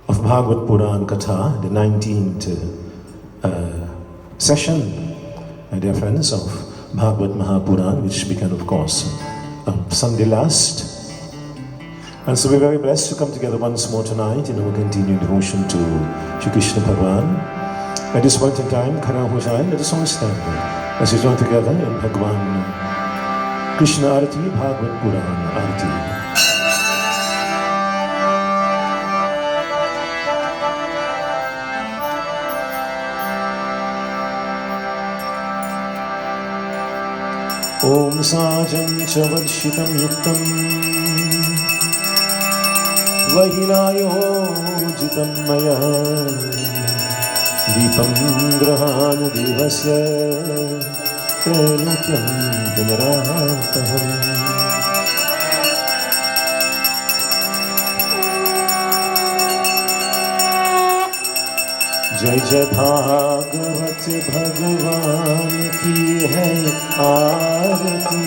of Bhagavad Puran Katha, the 19th session, my dear friends, of Bhagavad Mahapuran, which began, of course, Sunday last. And so we're very blessed to come together once more tonight in our continued devotion to Shri Krishna Bhagavan. At this point in time, Khara ho jaye, let us all stand as we join together in Bhagavan Krishna Arati, Bhagavad Puran Arati. Om Sajam Chavarshikam Yuktam Vahinayojitam Maya Deepam Grahana Devasya Pralokyam Dinarataham. जय जय भागवत भगवान की है आरती,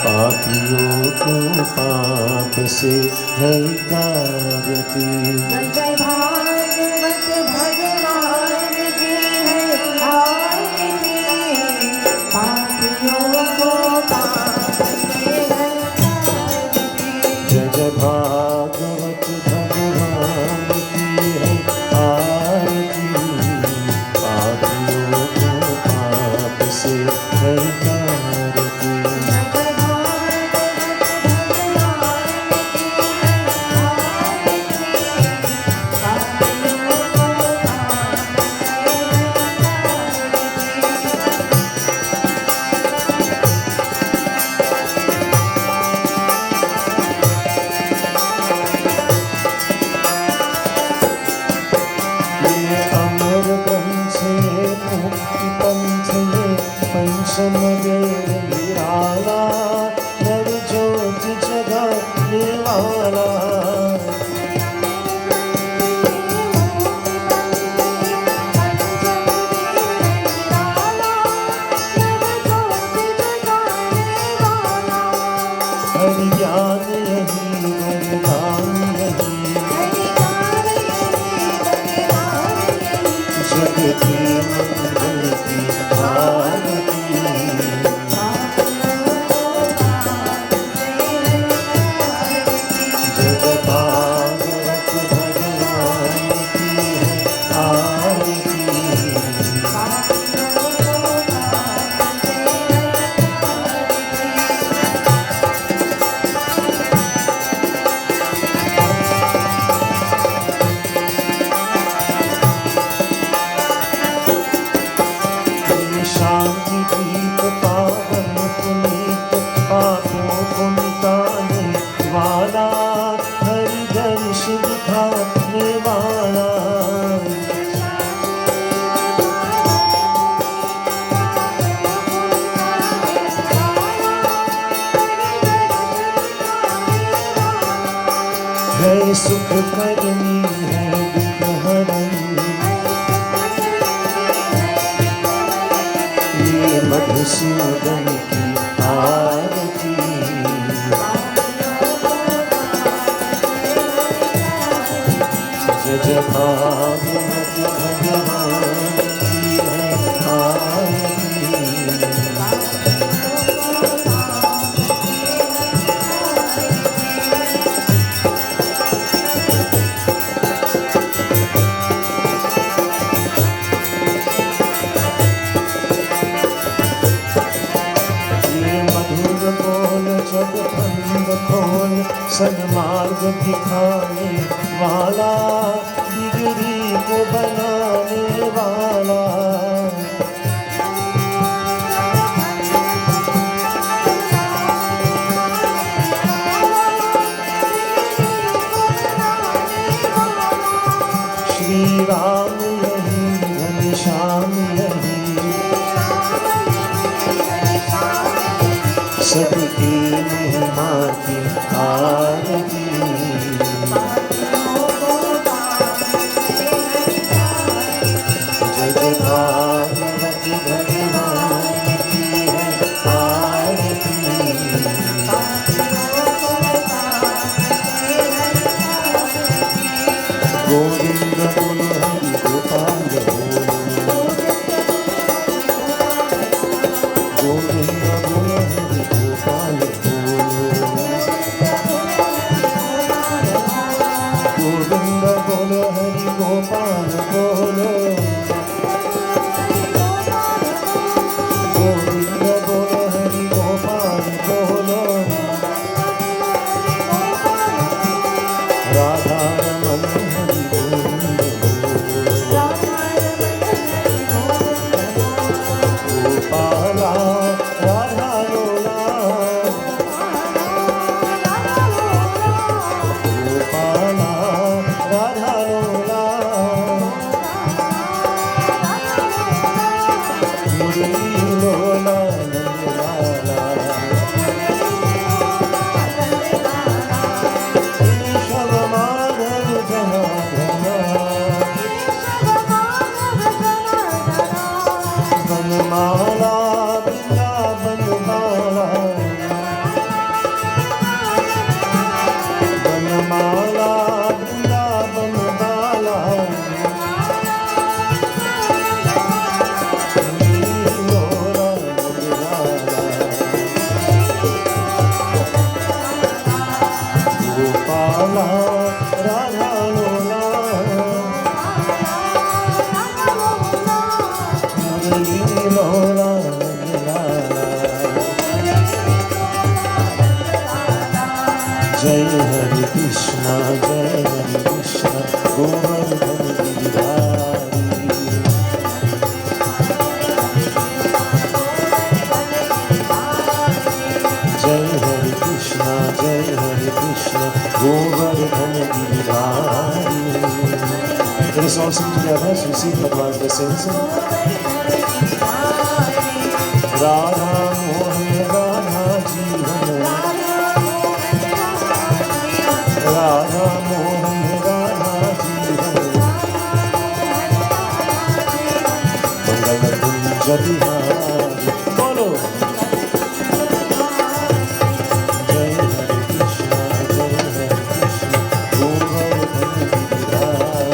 पापियों को पाप से है तारती। जय जय भागवत भगवान की है आरती, पापियों को पाप से है तारती। जय जय भागवत भगवान की है आरती, पापियों को पाप से है तारती। है सुख करनी है दुख हरनी, ये मधुसूदन की आरती। जय जय भागवत भगवान की है आरती। सन्मार्ग दिखाने वाला, बिगड़ी को बनाने वाला। श्री राम यही घनश्याम यही, सबकी महिमा की आरती। जय जय Govinda bolo Hari Gopal bolo. Govinda bolo Hari Gopal bolo. Govinda bolo Hari Gopal bolo. Govinda bolo Hari Gopal bolo. Radha Raman Hari Govinda bolo. Gopala Radha Lola. Gopala Radha Lola. Murali Lola Nandlala. Keshava Madhav Janardana. Vanmala Vrindavan Mala. Vanmala Vrindavan Mala. Lola Nandlala. Gopala Radha Lola. Murali Lola Nandlala. Jai Hare Krishna, Jai Hare Krishna, Govardhan Giridhari. Jai Hare Krishna, Jai Hare Krishna, Govardhan Giridhari. Let us all sing together as we sing Bhagwan's blessings. Radha Mohan Radha Jeevan. Radha Mohan Radha Jeevan. Mangala Kunja Bihari. Bolo. Jai Hare Krishna, Jai Hare Krishna, Govardhan Giridhari.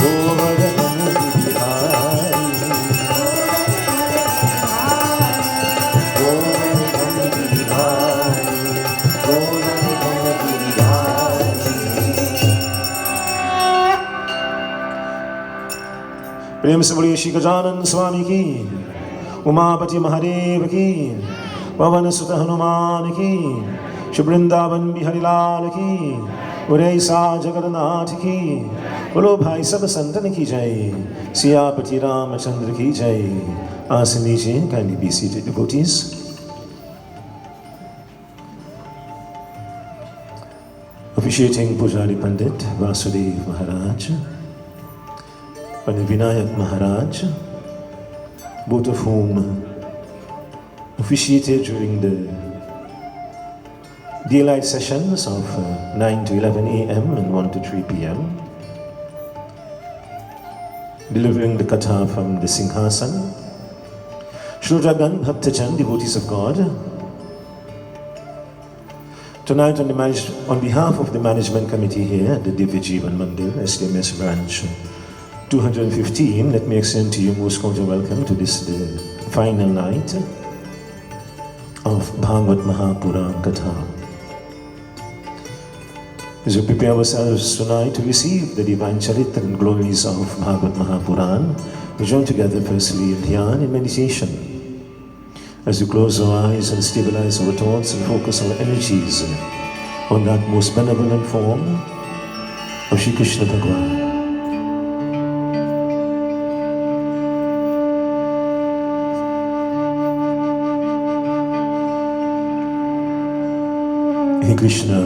Govardhan Giridhari. Govardhan Giridhari. Govardhan Giridhari. प्रेम से बोलिए श्री गजानन स्वामी की, उमापति महादेव की, पवन सुत हनुमान की, श्री वृंदावन बिहारी लाल की, उड़ैसा जगन्नाथ की, बोलो भाई सब संतन की जय, सियापति रामचंद्र की जय. आसन लीजिए, kindly be seated, devotees. Officiating Pujari Pandit Vasudev Maharaj, Pandit Vinayak Maharaj, both of whom officiated during the daylight sessions of 9 to 11 a.m. and 1 to 3 p.m., delivering the katha from the Singhasan. Shrotagan Bhaktajan, devotees of God. Tonight on behalf of the management committee here at the Divya Jeevan Mandir, SDMS branch 215, let me extend to you most cordial welcome to this the final night of Bhagavad Mahapuran Katha. As we prepare ourselves tonight to receive the divine charitra and glories of Bhagavad Mahapuran, we join together firstly in dhyan and meditation. As we close our eyes and stabilize our thoughts and focus our energies on that most benevolent form of Shri Krishna Bhagavan. Hey Krishna,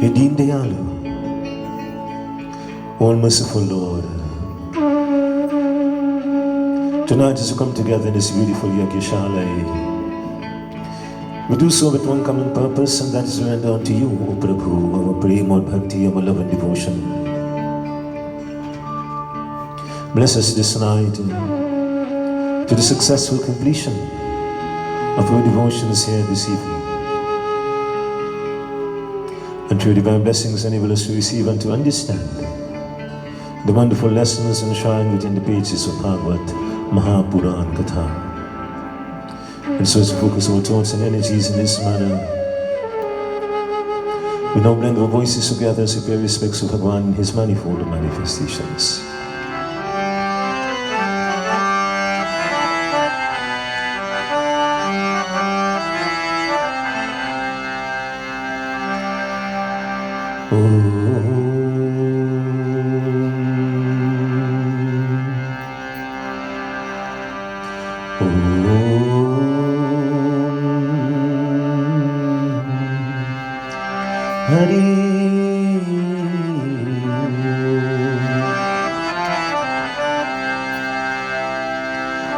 Hey Deen Dayalu, all merciful Lord, tonight as we come together in this beautiful Yagyashala, we do so with one common purpose, and that is to render unto you, O Prabhu, our prema, our bhakti, our love and devotion. Bless us this night to the successful completion of our devotions here this evening. And to your divine blessings enable us to receive and to understand the wonderful lessons enshrined within the pages of Bhagavad Mahapuran Katha. And so as we focus our thoughts and energies in this manner, we now blend our voices together as we pay respects to Bhagavan in his manifold manifestations.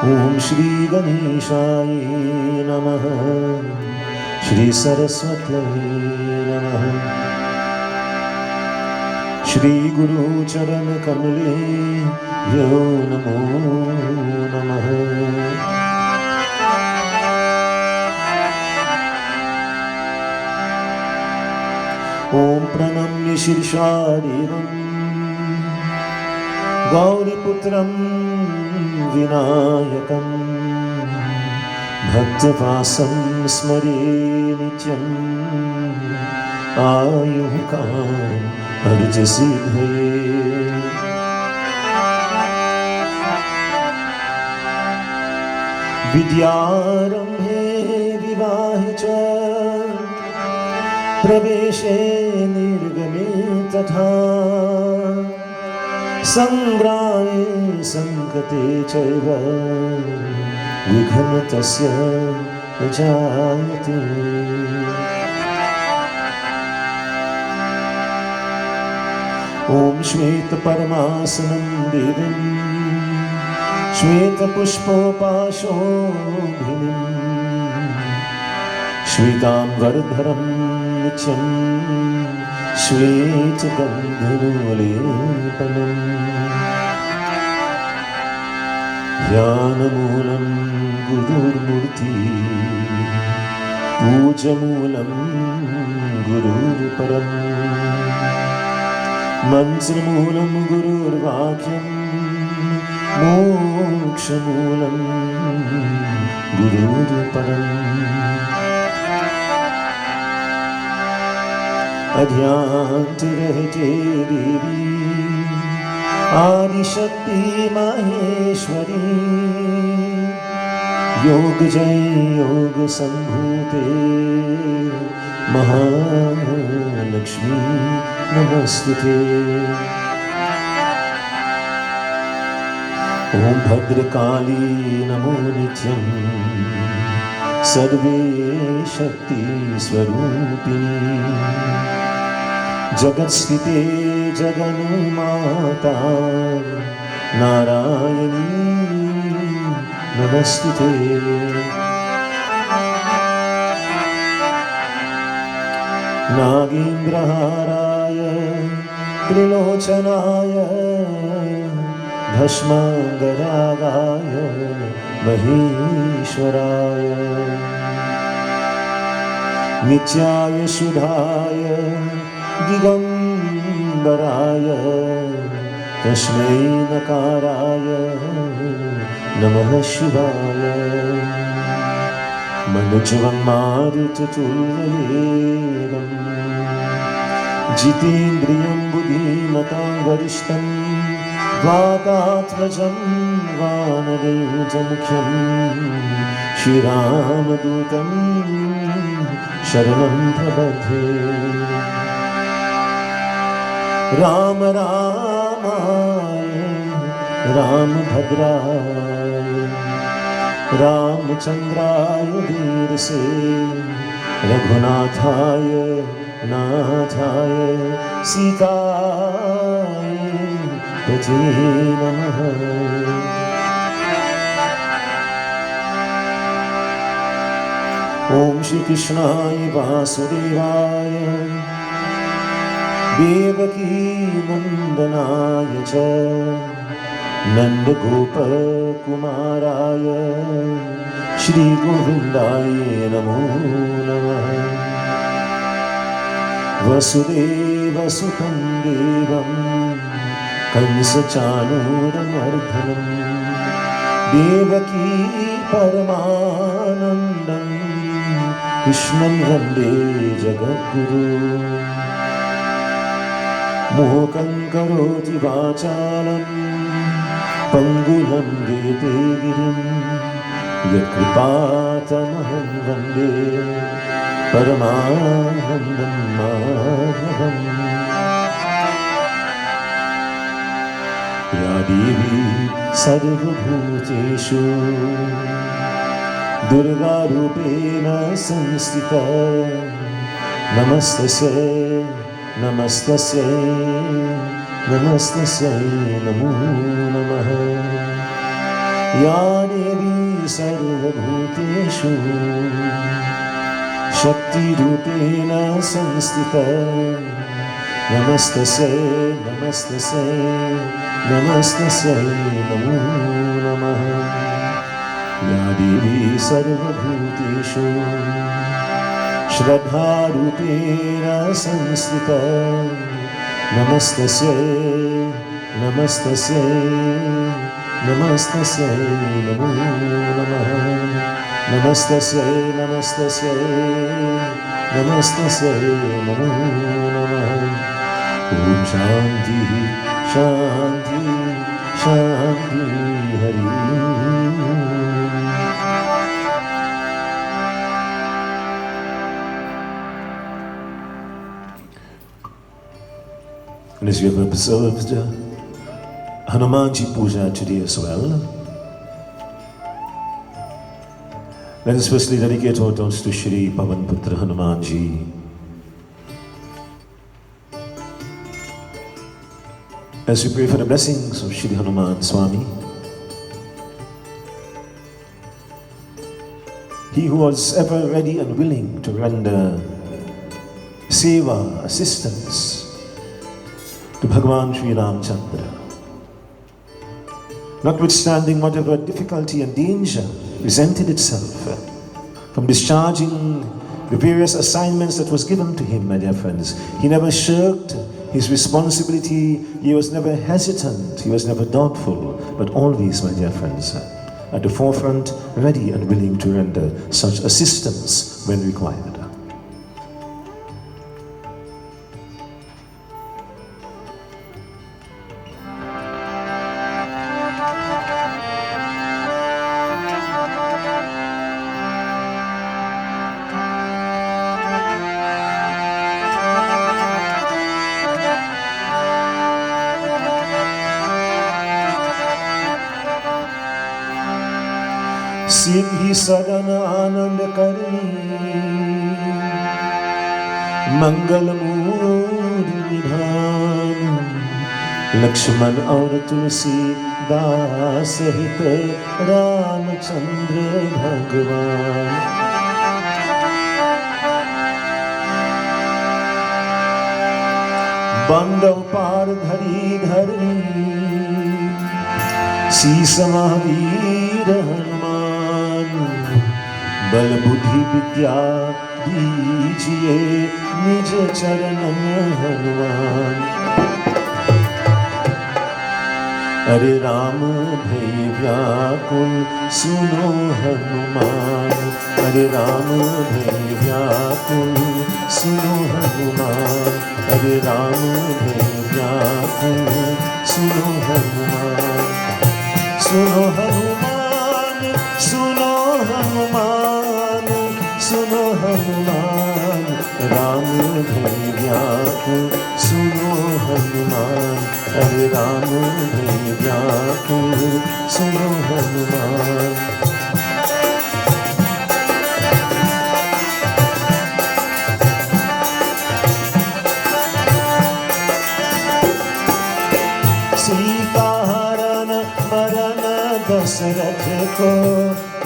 Om Shri Ganeshaya Namaha, Shri Saraswati Namaha, Shri Guru Charan Kamale Yo Namo Namaha. Om Pranamya Shirshadivam Gauriputram Vinayakam Bhaktavasam Smare Nityam Ayuhkam Arjasidhaye. Vidyarambhe Vivahacha Praveshe Nirgame Tatha Sangrame Sankate Chaiva Vighantasya Jayate. Om Shweta Paramasanam Devim Shweta Pushpopashobhinim Shwetam Vardharam Nityam Shweta Gandhanulepanam Dhyanamoolam Gururmurti Pujamulam Gururparam Mantramulam Gururvakyam Mokshamulam Gururparam Adhyante Rahte Devi Adi Shakti Maheshwari Yoga Jai Yoga Sambhute Mahalakshmi Namastute. Om Bhadrakali Namo Nityam Sarve Shakti Swarupini Jagat Sthite Jaganmata Narayani Namastute. Nagendraharaya Trilochanaya Bhashmangaragaya Maheshwaraya Nityaya Shudhaya Digambaraya Tasmai Nakaraya Namah Shivaya Manujvam Marutatulyam Jitendriyam Buddhimatam Varishtam Vatatmajam Vanadayutamukhyam Shri Ramadutam Sharanam Prabhadhe. Rama Ramaya Ramabhadraya Ramachandraya Veerase Raghunathaya Nathaya Sitaya Pati Namaha. Om Shri Krishnaya Vasudevaya Devaki Nandanaya Cha Nanda Gopa Kumaraya Shri Govindaya Namo Namah. Vasudeva Sutam Devam Kansa Chanudamardhanam Devaki Paramanandam Krishnan Vande Jagadguru. Mukam karoti vachalam Pangulam gete girim Yakripatamaham vande Paramanandam Madhavam. Ya Devi Sarvabhuteshu Durga Rupena Samstita Namastasya Namastasya Namastasya Namo Namah. Ya Devi Sarvabhuteshu Shakti Rupena Samstita Namastasya Namastasya Namastasya Namo Namah. Ya Devi Sarvabhuteshu Shraddha Rupena Samstita Namastasya Namastasya Namastasya Namo Namah. Namastasya Namastasya Namastasya Namo Namah. Om Shanti Shanti Shanti Hari. And as you have observed Hanumanji Puja today as well, let us firstly dedicate our tones to Shri Pavan Putra Hanumanji. As we pray for the blessings of Shri Hanuman Swami, he who was ever ready and willing to render seva, assistance to Bhagavan Sri Ramchandra, notwithstanding whatever difficulty and danger presented itself from discharging the various assignments that was given to him, my dear friends. He never shirked his responsibility, he was never hesitant, he was never doubtful, but always, my dear friends, at the forefront, ready and willing to render such assistance when required. सिद्धि सदन आनंद करनी मंगल मूर्ति निधान लक्ष्मण और तुलसी दास सहित रामचंद्र भगवान। बंदव पार धरी धरनी शीस महावीर हनुमान बल बुद्धि विद्या दीजिए निज चरणन हनुमान। अरे राम भय व्याकुल सुनो हनुमान, अरे राम भय व्याकुल सुनो हनुमान, अरे राम भय व्याकुल सुनो हनुमान। सुनो हनुमान सुनो हनुमान सुनो हनुमान, राम भय व्याकुल सुनो हनुमान, अरे राम भय व्याकुल सुनो हनुमान। सीता हरण मरण दशरथ को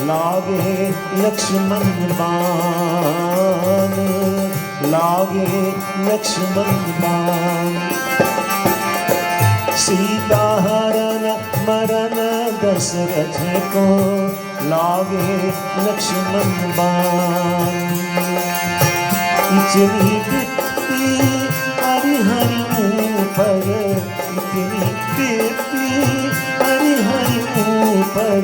लागे लक्ष्मण बाण, लागे लक्ष्मण बाण। सीता हरण मरण दशरथ को लागे लक्ष्मण बाण। इतनी दीप्ति हरि हरि ऊपर, इतनी दीप्ति हरि हरि ऊपर,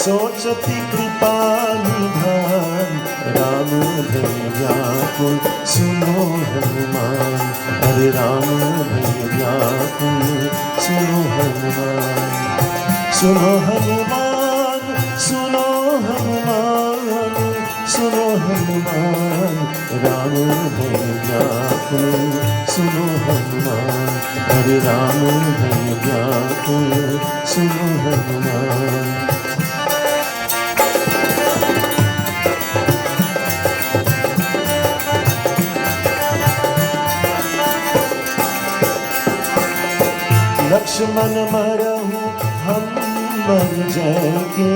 सोचती कृपा निधान। राम भय व्याकुल सुनो हनुमान, अरे राम भय व्याकुल सुनो हनुमान। सुनो हनुमान सुनो हनुमान, सुनो हनुमान, राम भय व्याकुल सुनो हनुमान, अरे राम भय व्याकुल सुनो हनुमान। लक्ष्मण मरहु हम मर जाएंगे,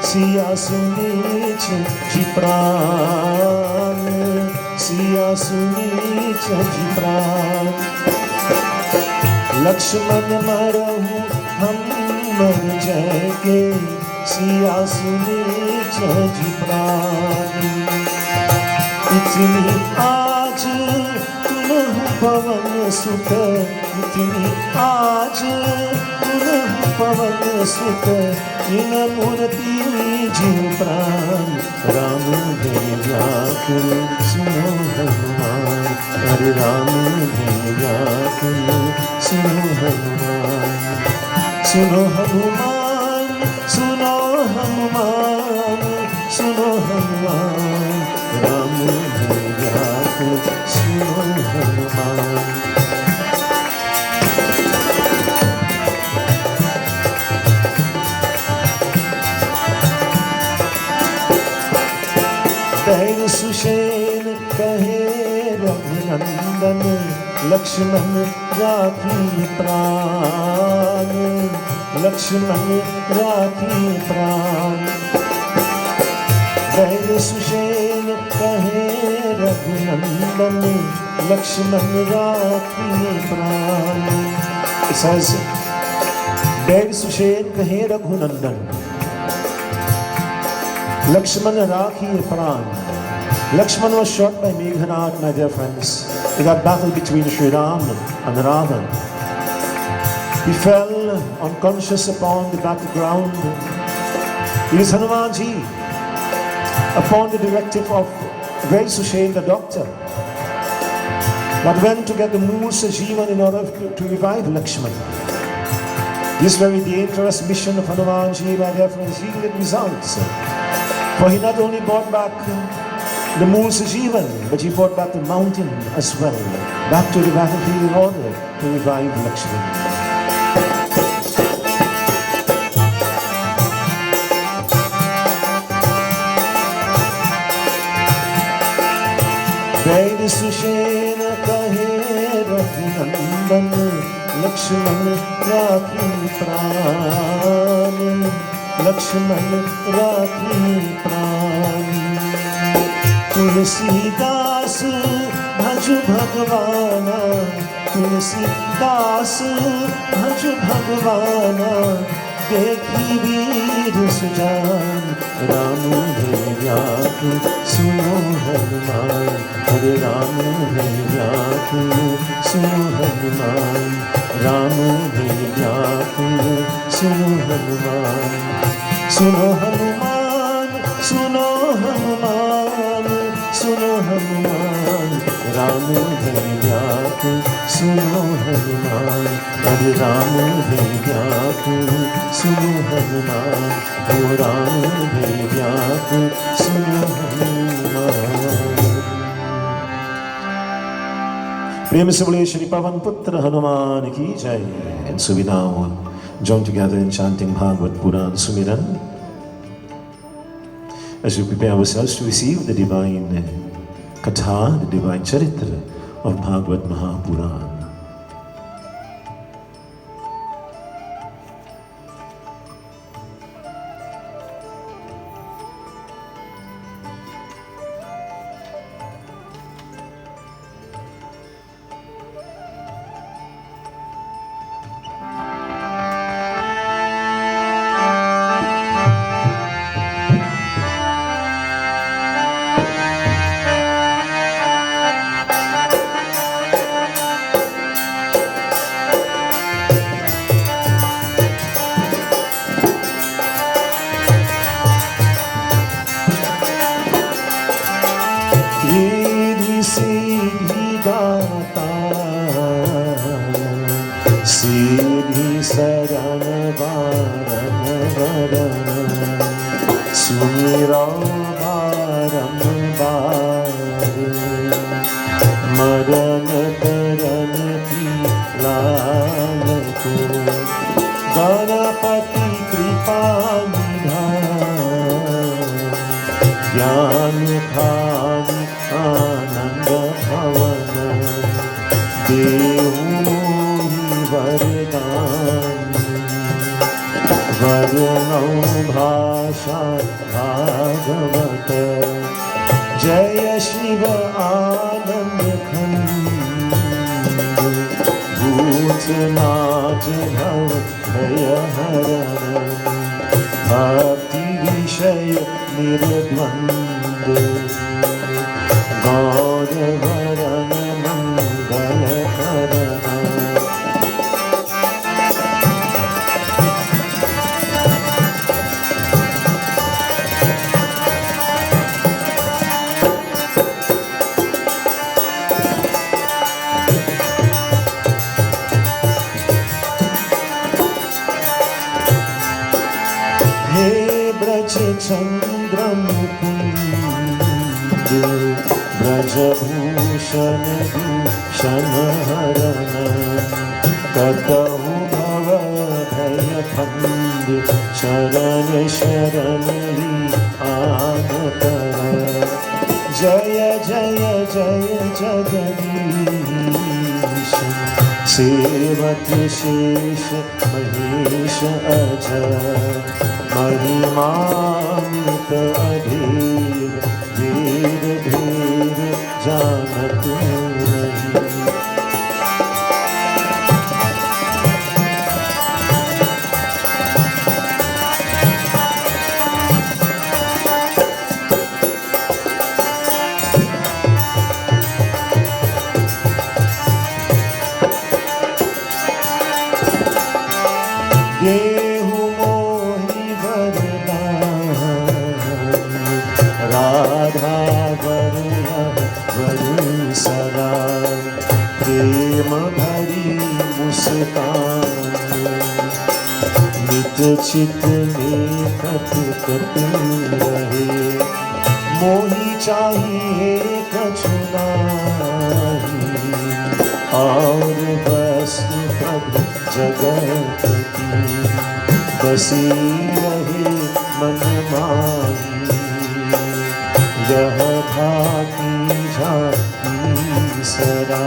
सिया सुनीच जी प्राण, सिया सुनीच जी प्राण। लक्ष्मण मरहु हम मर जाएंगे, सिया सुनीच जी प्राण। इतनी आज तुलहु पवन सुत, इतनी आज तुलहु पवन सुत, इन मूर्ति जीव प्राण। राम भय व्याकुल सुनो हनुमान, अरे राम भय व्याकुल सुनो हनुमान। सुनो हनुमान सुनो हनुमान, सुनो हनुमान, राम भय व्याकुल सुनो हनुमान। दैव सुषेण कहे रघुनंदन, लक्ष्मण राखी प्राण, लक्ष्मण राखी प्राण। दैव सुषेण कहे रघुनंदन, लक्ष्मण राखी प्राण। It says, दैव सुषेण कहे Raghunandan, Lakshman Rakhi Pran. Lakshman was shot by Meghnad, my dear friends. They got battle between Sri Ram and Ravan. He fell unconscious upon the battleground. It is Hanumanji, upon the directive of Rai Sushen, the doctor, that went to get the Mool Sajivan in order to revive Lakshman. This very dangerous mission of Hanumanji, my dear friends, yielded results. For he not only brought back the Mool Sajivan, but he brought back the mountain as well, back to the battlefield in order to revive Lakshman. Vaid Sushena kahe Raghunandan, Lakshman rakhi pran, Lakshman राखी प्राण। तुलसीदास भज भगवाना, तुलसीदास भज भगवाना, देखी वीर सुजान। राम भय व्याकुल सुनो हनुमान, अरे राम भय व्याकुल सुनो हनुमान, राम भय व्याकुल सुनो हनुमान। सुनो हनुमान सुनो हनुमान, सुनो हनुमान, राम भय व्याकुल सुनो हनुमान, अरे राम भय व्याकुल सुनो हनुमान, ओ राम भय व्याकुल सुनो हनुमान। प्रेम से बोलिए श्री पवन पुत्र हनुमान की जय। And so we now join together in chanting Bhagavad Puran Sumiran as we prepare ourselves to receive the divine Katha, the divine Charitra of Bhagavad Mahapuran. मेरो बारंबार मरण तरन की लाल को गणपति कृपा निधान ज्ञान खान आनंद भवन देहु वरदान वर्णौ भाषा भागवत जय शिव आनंद खंड भूतनाथ भव भय हरण भक्ति विषय निर्द्वंद गौर वरण मंगल करण चंद्रमुकुंद ब्रजभूषण भूषण हरण कतहु भव भय फंद शरण शरण ही आनतर जय जय जय जगदीश सेवक शेष महेश अजय महिमान्वित अधीर धीर धीर जानत नहीं चित में कत कत रहे मोही चाहिए कछु नाही और बस प्रभु जगत की बसी रहे मन माही यह भागी झाकी सरा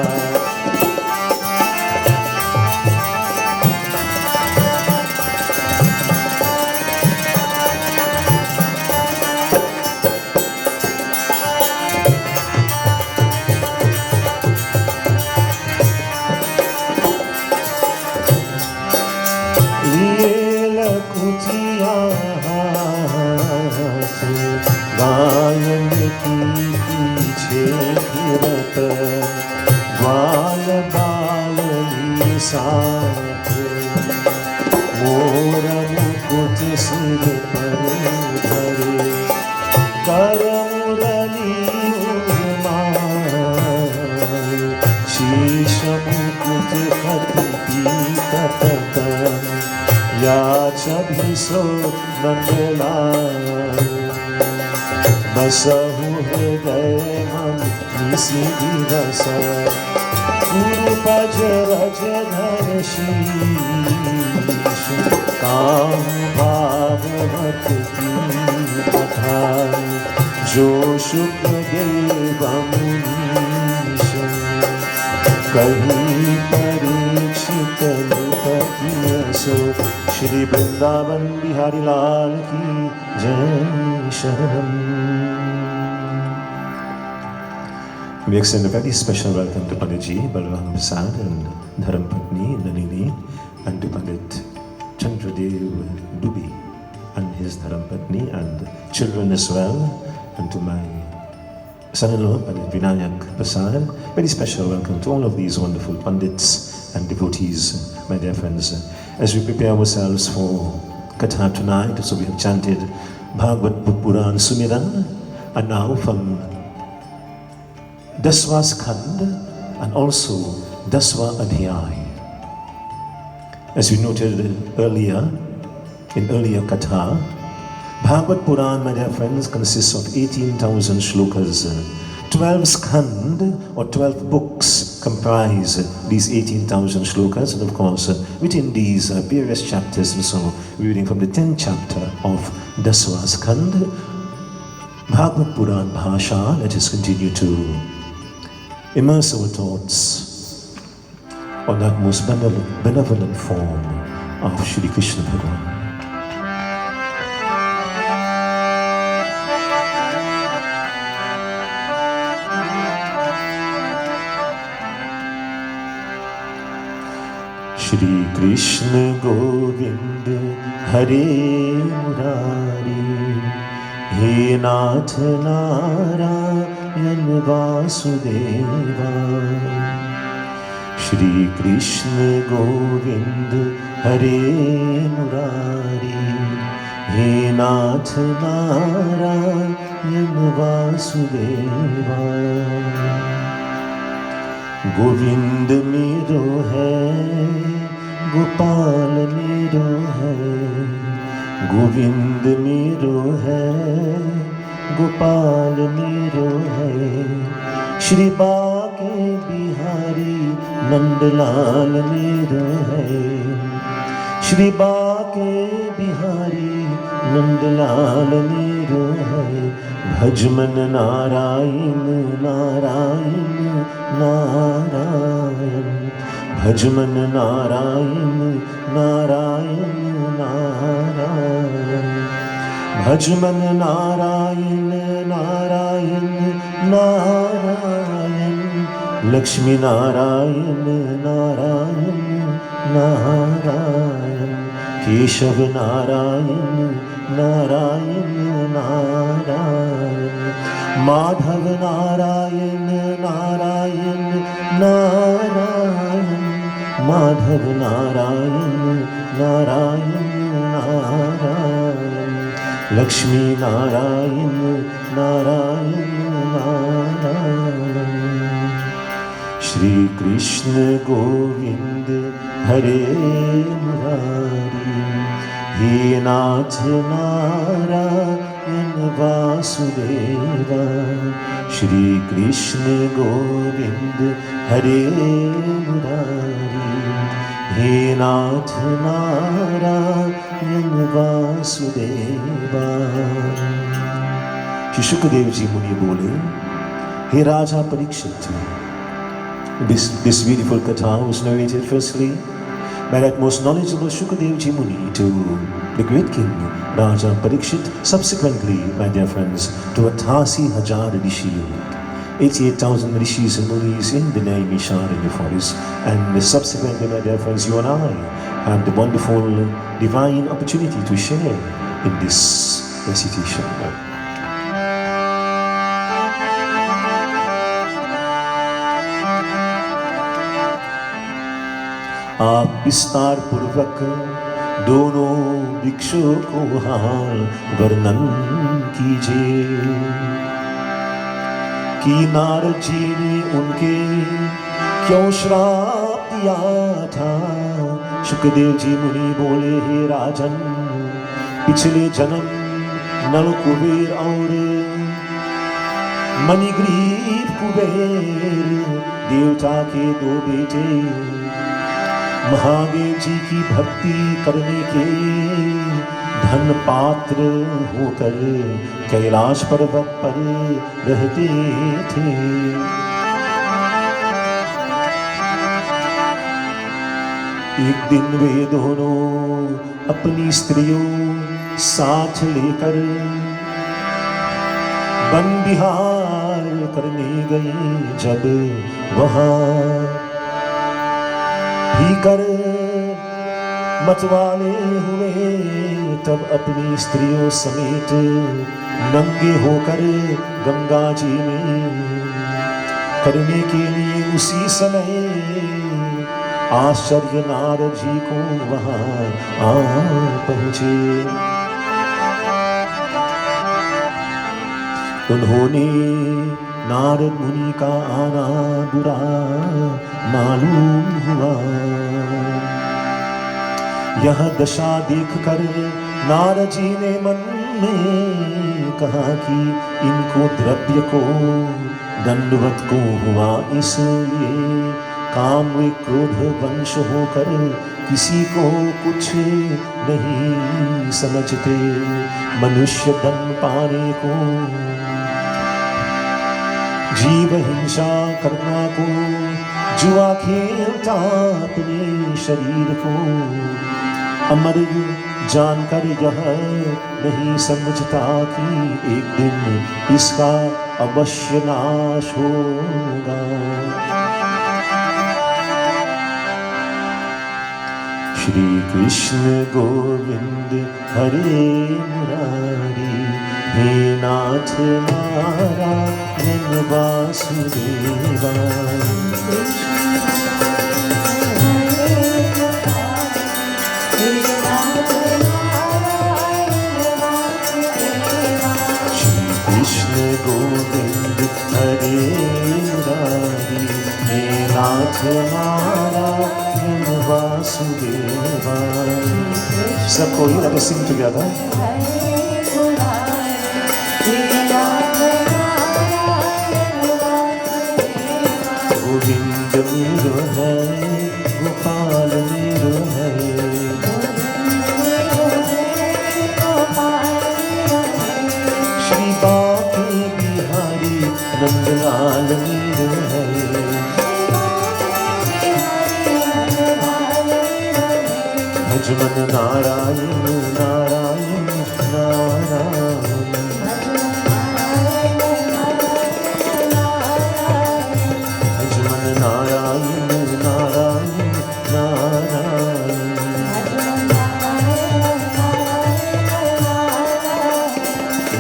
गायन की पीछे फिरत ग्वाल बाल साथ मोर मुकुट सिर पर धरे कर मुरली उर्माए शीश मुकुट कति पीतत या छवि सो नंदलाल बसहु हृदय मन निसी दिवस गुरु पज रज धर शीश काहु भागवत की कथा जो शुक्र देव मुनीश कहीं परीक्षित सो श्री वृंदावन बिहारी लाल की जय शरणम। We extend a very special welcome to Pandit Ji, Balram Prasad and Dharam Patni Nalini, and to Pandit Chandradev Dubey and his Dharam Patni and children as well, and to my son-in-law Pandit Vinayak Prasad. Very special welcome to all of these wonderful Pandits and devotees, my dear friends. As we prepare ourselves for Katha tonight, so we have chanted Bhagavad Puran Sumira, and now from Daswa Skand and also Daswa Adhyay. As we noted earlier, in earlier Katha, Bhagavad Puran, my dear friends, consists of 18,000 shlokas. 12 skand or 12 books comprise these 18,000 shlokas, and of course within these various chapters. And so we're reading from the 10th chapter of Daswa Skand, Bhagavad Puran Bhasha. Let us continue to immerse our thoughts on that most benevolent form of Shri Krishna Bhagavan. Shri Krishna Govind Hare Murari, He Nath Narayan Vasudeva. Shri Krishna Govind Hare Murari, He Nath Narayan Vasudeva. Govind मेरो है, गोपाल मेरो है, गोविंद मेरो है, गोपाल मेरो है, श्री बाके बिहारी नंदलाल मेरो है, श्री बाके बिहारी नंदलाल मेरो है, भजमन नारायण नारायण नारायण, भजमन नारायण नारायण नारायण, भजमन नारायण नारायण नारायण, लक्ष्मी नारायण नारायण नारायण, केशव नारायण नारायण नारायण, माधव नारायण नारायण नारायण, माधव नारायण नारायण नारायण, लक्ष्मी नारायण नारायण नारायण। श्री कृष्ण गोविंद हरे मुरारी, हे नाथ नारायण वासुदेवा। श्री कृष्ण गोविंद हरे मुरारी, हे नाथ नारायण वासुदेवा। श्री शुकदेव जी मुनि बोले, हे राजा Parikshit, this beautiful katha was narrated firstly by that most knowledgeable Shukadev Ji Muni to the great king Raja Parikshit, subsequently, my dear friends, to 88,000 rishi, 88,000 rishis and munis in the Naimisharanya forest, and subsequently, my dear friends, you and I have the wonderful divine opportunity to share in this recitation. आप विस्तार पूर्वक दोनों वृक्षों को हाल वर्णन कीजिए कि नारद जी ने उनके क्यों श्राप दिया था। शुकदेव जी मुनि बोले, हे राजन, पिछले जन्म नल कुबेर और मणिग्रीव कुबेर देवता के दो बेटे महादेव जी की भक्ति करने के धन पात्र होकर कैलाश पर्वत पर रहते थे। एक दिन वे दोनों अपनी स्त्रियों साथ लेकर वन विहार करने गए। जब वहां भीकर मतवाले हुए, तब अपनी स्त्रियों समेत नंगे होकर गंगा जी में करने के लिए उसी समय आश्चर्य नारद जी को वहां आ पहुंचे। उन्होंने नारद मुनि का आना बुरा मालूम हुआ। यह दशा देखकर नारद जी ने मन में कहा कि इनको द्रव्य को दंडवत को हुआ इसलिए, काम व क्रोध वंश होकर किसी को कुछ नहीं समझते, मनुष्य धन पाने को जीव हिंसा करना को, जुआ खेलता अपने शरीर को, अमर जानकर यह नहीं समझता कि एक दिन इसका अवश्य नाश होगा। श्री कृष्ण गोविंद हरे मुरारी, हे नाथ नारायण वासुदेवा। कृष्ण गोविंद हरे मुरारी, हे नाथ नारायण वासुदेवा। सबको ही let us sing together. Govind मेरो है, गोपाल मेरो है, श्री बाके बिहारी नंदलाल मेरो है। भजमन नारायण नारायण नारायण, भजमन नारायण नारायण नारायण,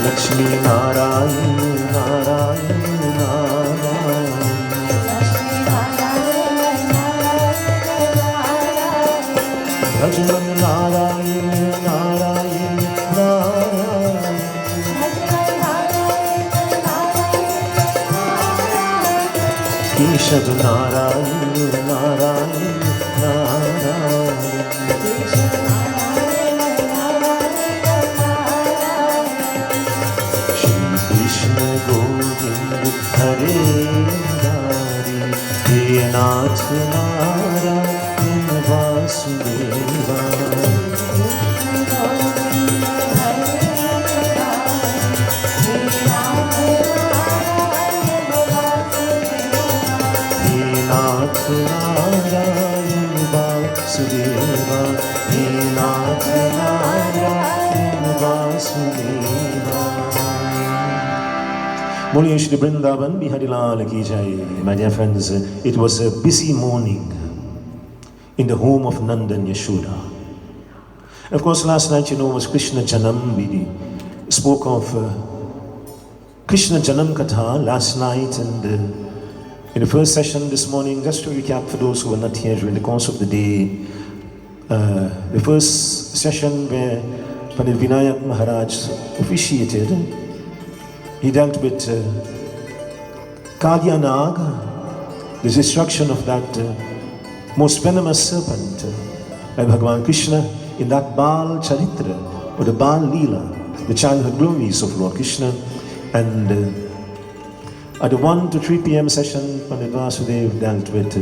लक्ष्मी नारायण नारायण नारायण, भजमन नारायण नारायण नारायण, केशव नारायण नारायण नारायण, श्री कृष्ण गोविंद हरे मुरारी, हे नाथ नारायण वासुदेवा। हे नाथ नारायण वासुदेवा, हे नाथ नारायण वासुदेवा। बोलिए श्री वृंदावन बिहारी लाल की जय। My dear friends, it was a busy morning in the home of Nanda and Yashoda. Of course, last night, was Krishna Janam. We spoke of Krishna Janam Katha last night, and in the first session this morning, just to recap for those who were not here during the course of the day, the first session where Pandit Vinayak Maharaj officiated, he dealt with Kadya Nag, the destruction of that most venomous serpent by Bhagavan Krishna in that Bal Charitra, or the Bal Leela, the childhood glories of Lord Krishna. And at the 1 to 3 p.m. session, Pandit Vasudev dealt with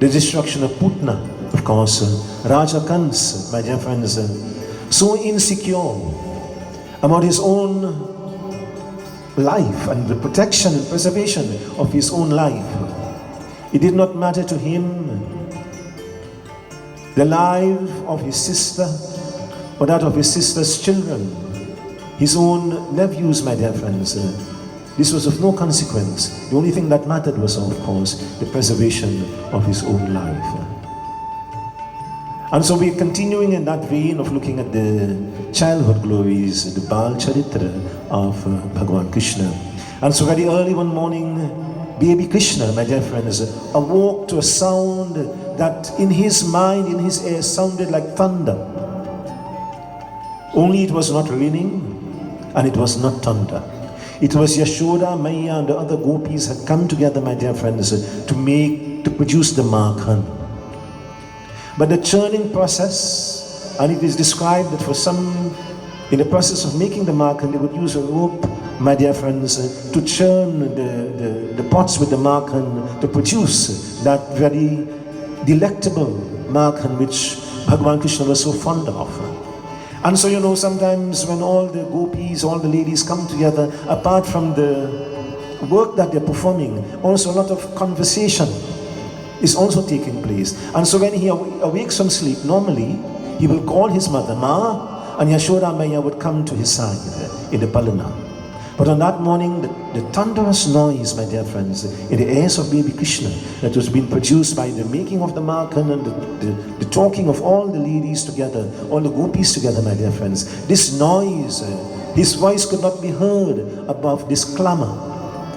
the destruction of Putna, of course, Raja Kans, my dear friends, so insecure about his own life and the protection and preservation of his own life. It did not matter to him the life of his sister or that of his sister's children, his own nephews, my dear friends. This was of no consequence. The only thing that mattered was, of course, the preservation of his own life. And so we're continuing in that vein of looking at the childhood glories, the Bal Charitra of Bhagavan Krishna. And so very early one morning, baby Krishna, my dear friends, awoke to a sound that in his mind, in his ear, sounded like thunder. Only it was not raining and it was not thunder. It was Yashoda, Maya and the other gopis had come together, my dear friends, to produce the Makhan. But the churning process, and it is described that for some In the process of making the makhan, they would use a rope, my dear friends, to churn the pots with the makhan to produce that very delectable makhan which Bhagavan Krishna was so fond of. And so, sometimes when all the gopis, all the ladies come together, apart from the work that they're performing, also a lot of conversation is also taking place. And so when he awakes from sleep, normally he will call his mother, Ma, and Yashoda Maya would come to his side in the palana. But on that morning, the thunderous noise, my dear friends, in the ears of baby Krishna, that was being produced by the making of the makhan and the talking of all the ladies together, all the gopis together, my dear friends, this noise, his voice could not be heard above this clamor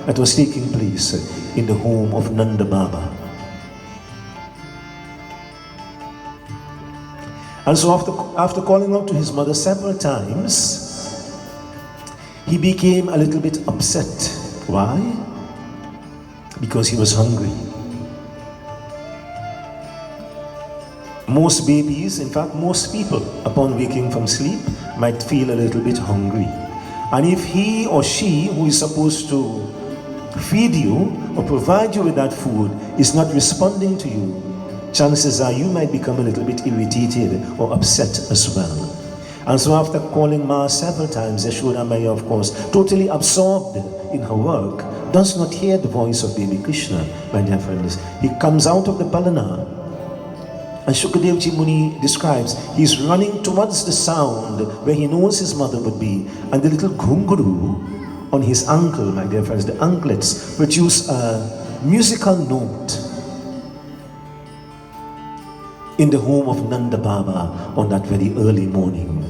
that was taking place in the home of Nanda Baba. And so after calling out to his mother several times, he became a little bit upset. Why? Because he was hungry. Most babies, in fact most people, upon waking from sleep, might feel a little bit hungry. And if he or she, who is supposed to feed you or provide you with that food, is not responding to you, chances are you might become a little bit irritated or upset as well. And so after calling Ma several times, Yashoda Maya, of course, totally absorbed in her work, does not hear the voice of baby Krishna, my dear friends. He comes out of the palana, and Shukadevji Muni describes, he's running towards the sound where he knows his mother would be, and the little ghunguru on his ankle, my dear friends, the anklets, produce a musical note in the home of Nanda Baba on that very early morning.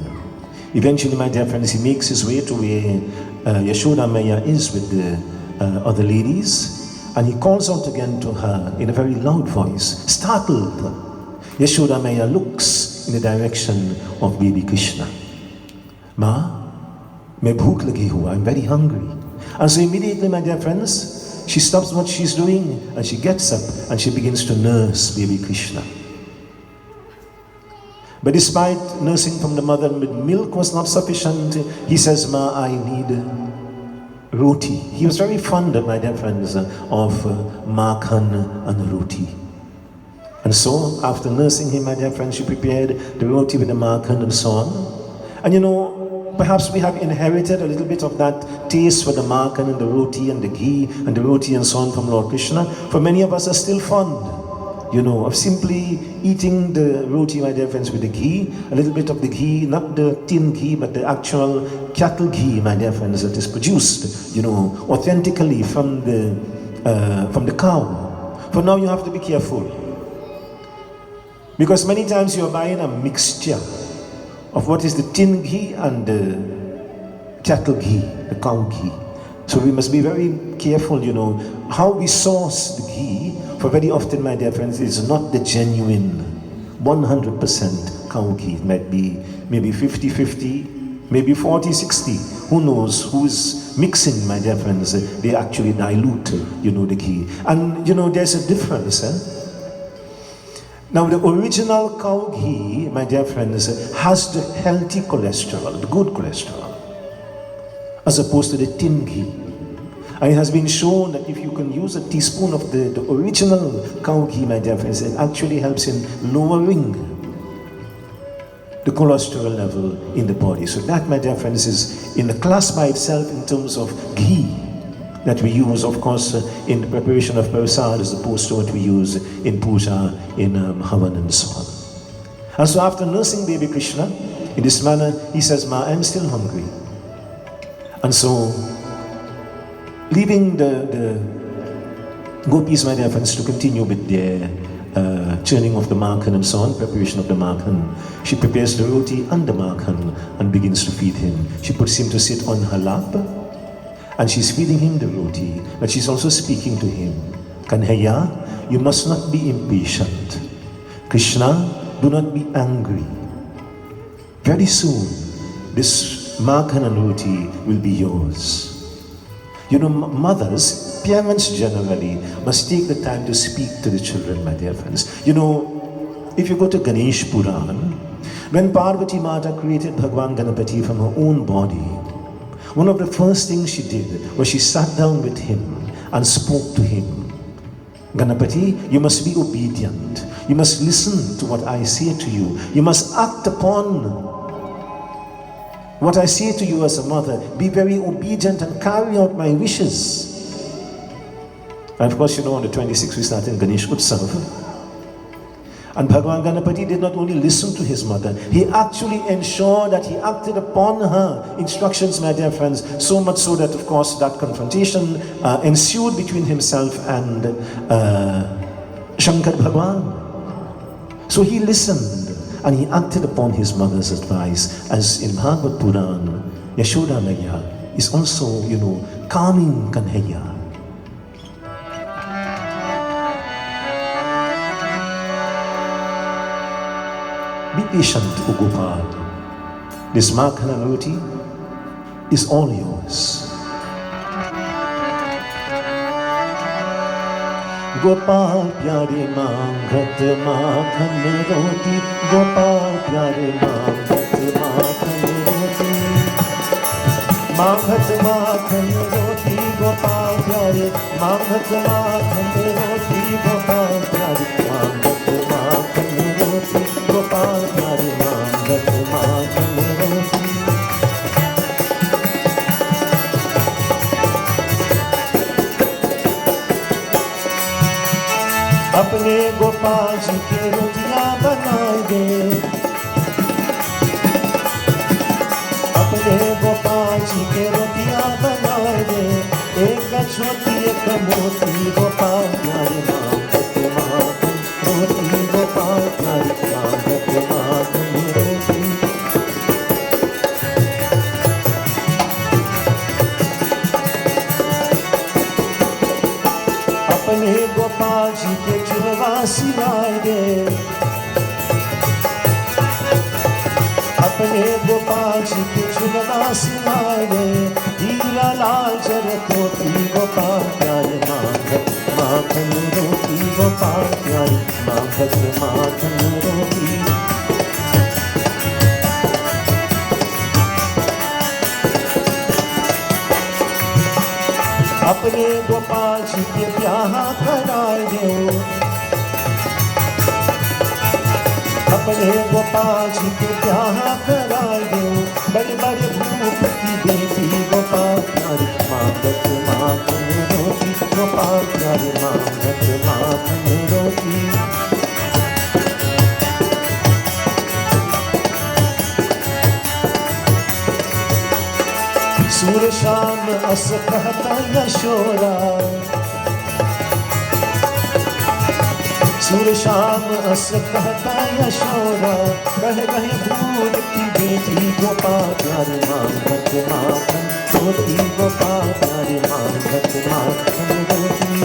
Eventually, my dear friends, he makes his way to where Yashoda Maya is with the other ladies, and he calls out again to her in a very loud voice. Startled, Yashoda Maya looks in the direction of baby Krishna. Ma, main bhook lagi hua, I'm very hungry. And so immediately, my dear friends, she stops what she's doing and she gets up and she begins to nurse baby Krishna. But despite nursing from the mother, milk was not sufficient. He says, Ma, I need roti. He was very fond, my dear friends, of makhan and roti. And so, after nursing him, my dear friends, she prepared the roti with the makhan and so on. And perhaps we have inherited a little bit of that taste for the makhan and the roti and the ghee and the roti and so on from Lord Krishna. For many of us are still fond, of simply eating the roti, my dear friends, with the ghee, a little bit of the ghee, not the tin ghee, but the actual cattle ghee, my dear friends, that is produced, authentically from the cow. For now, you have to be careful, because many times you are buying a mixture of what is the tin ghee and the cattle ghee, the cow ghee. So we must be very careful, how we source the ghee. For very often, my dear friends, it's not the genuine 100% cow ghee. It might be maybe 50-50, maybe 40-60. Who knows who's mixing, my dear friends? They actually dilute, the ghee. And, there's a difference. Now, the original cow ghee, my dear friends, has the healthy cholesterol, the good cholesterol, as opposed to the tin ghee. And it has been shown that if you can use a teaspoon of the original cow ghee, my dear friends, it actually helps in lowering the cholesterol level in the body. So that, my dear friends, is in the class by itself in terms of ghee that we use, of course, in the preparation of prasad, as opposed to what we use in puja, in havan and so on. And so after nursing baby Krishna in this manner, he says, Ma, I'm still hungry. And so, leaving the gopis, my dear friends, to continue with their churning of the makhan and so on, preparation of the makhan, she prepares the roti and the makhan and begins to feed him. She puts him to sit on her lap and she's feeding him the roti, but she's also speaking to him. Kanhaiya, you must not be impatient. Krishna, do not be angry. Very soon, this makhan and roti will be yours. Mothers, parents generally, must take the time to speak to the children, my dear friends. If you go to Ganesh Puran, When Parvati Mata created Bhagwan Ganapati from her own body, one of the first things she did was she sat down with him and spoke to him. Ganapati, you must be obedient. You must listen to what I say to you. You must act upon what I say to you as a mother. Be very obedient and carry out my wishes. And of course, you know, on the 26th we started Ganesh Utsav. And Bhagwan Ganapati did not only listen to his mother, he actually ensured that he acted upon her instructions, my dear friends, so much so that, of course, that confrontation ensued between himself and Shankar Bhagwan. So he listened and he acted upon his mother's advice, as in Bhagavad Puran, Yashoda Maya is also, you know, calming Kanhaiya. Be patient, O Gopal. This Makhan and roti is all yours. Gopal pyare Manghat Makhan roti, Gopal pyare Manghat Makhan roti, Manghat Makhan roti, Gopal pyare Manghat Makhan roti, Gopal pyare Manghat Makhan roti, Gopal pyare Manghat Makhan roti. अपने गोपाल जी के रोटियां बनाए दे, अपने गोपाल जी के रोटियां बनाए दे, एक छोटी एक मोटी गोपाल प्यारे मांगत माखन रोटी, गोपाल प्यारे मांगत माखन रोटी। अपने गोपाल जी के जुड़वा सिलाए दे, अपने गोपाल जी के जुड़वा सिलाए दे, हीरा लाल जरतोती गोपाल प्यारे मांगत माखन रोटी, गोपाल प्यारे मांगत माखन रोटी। अपने गोपाल जी के ब्याह कराए दो, अपने गोपाल जी के ब्याह कराए दो, बड़े बड़े भूप की बेटी गोपाल प्यारे मांगत माखन रोटी, गोपाल प्यारे मांगत माखन रोटी। सूर शाम अस कहता यशोरा, सूर शाम अस कहता यशोरा, कह कहे दूध की बेटी गोपाल प्यारे मांगत माखन रोटी, गोपाल प्यारे मांगत माखन रोटी,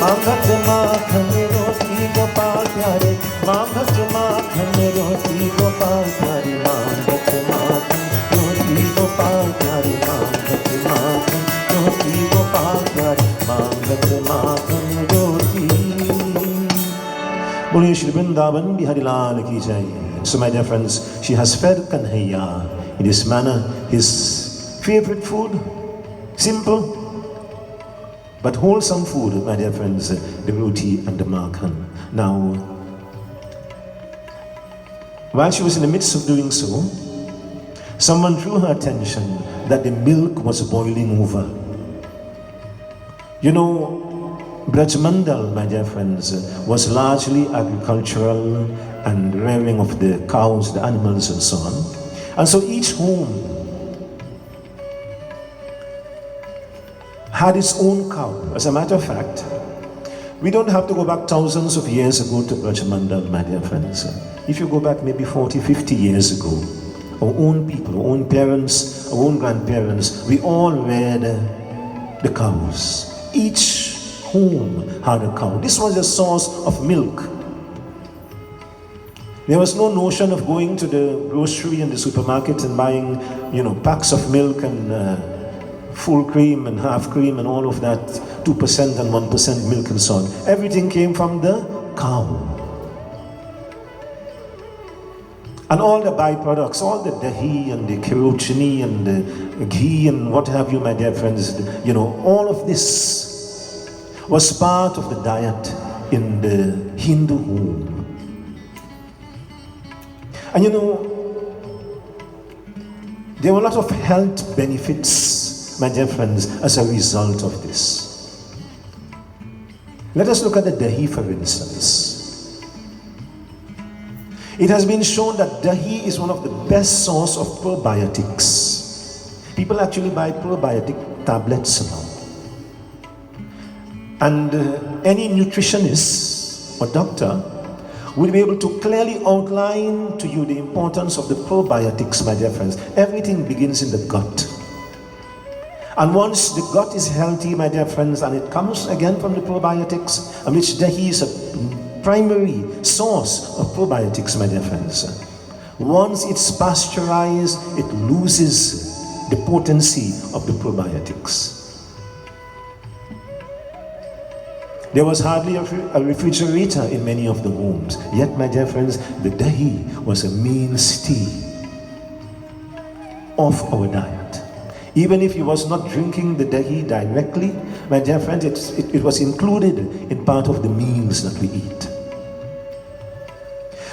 मांगत माखन रोटी, गोपाल प्यारे मांगत माखन रोटी, गोपाल प्यारे मांगत माखन रोटी, गोपाल प्यारे मांगत माखन रोटी, गोपाल प्यारे मांगत माखन रोटी। बोलिए श्री वृंदावन बिहारी लाल की जय। So my dear friends, she has fed Kanhaiya in this manner his favorite food, simple but wholesome food, my dear friends, the roti and the makhan. Now, while she was in the midst of doing so, someone drew her attention that the milk was boiling over. You know, Brajmandal, my dear friends, was largely agricultural and rearing of the cows, the animals and so on. And so each home had its own cow. As a matter of fact, we don't have to go back thousands of years ago to Brajmandal, my dear friends. If you go back maybe 40, 50 years ago, our own people, our own parents, our own grandparents, we all reared the cows. Each home had a cow. This was a source of milk. There was no notion of going to the grocery and the supermarket and buying, packs of milk and full cream and half cream and all of that, 2% and 1% milk and so on. Everything came from the cow. And all the byproducts, all the dahi and the kirochini and the ghee and what have you, my dear friends, all of this was part of the diet in the Hindu home. And there were a lot of health benefits, my dear friends, as a result of this. Let us look at the dahi, for instance. It has been shown that dahi is one of the best source of probiotics. People actually buy probiotic tablets now. And any nutritionist or doctor will be able to clearly outline to you the importance of the probiotics, my dear friends. Everything begins in the gut. And once the gut is healthy, my dear friends, and it comes again from the probiotics, and which dahi is a primary source of probiotics, my dear friends. Once it's pasteurized, it loses the potency of the probiotics. There was hardly a refrigerator in many of the homes. Yet, my dear friends, the dahi was a mainstay of our diet. Even if he was not drinking the dahi directly, my dear friends, it was included in part of the meals that we eat.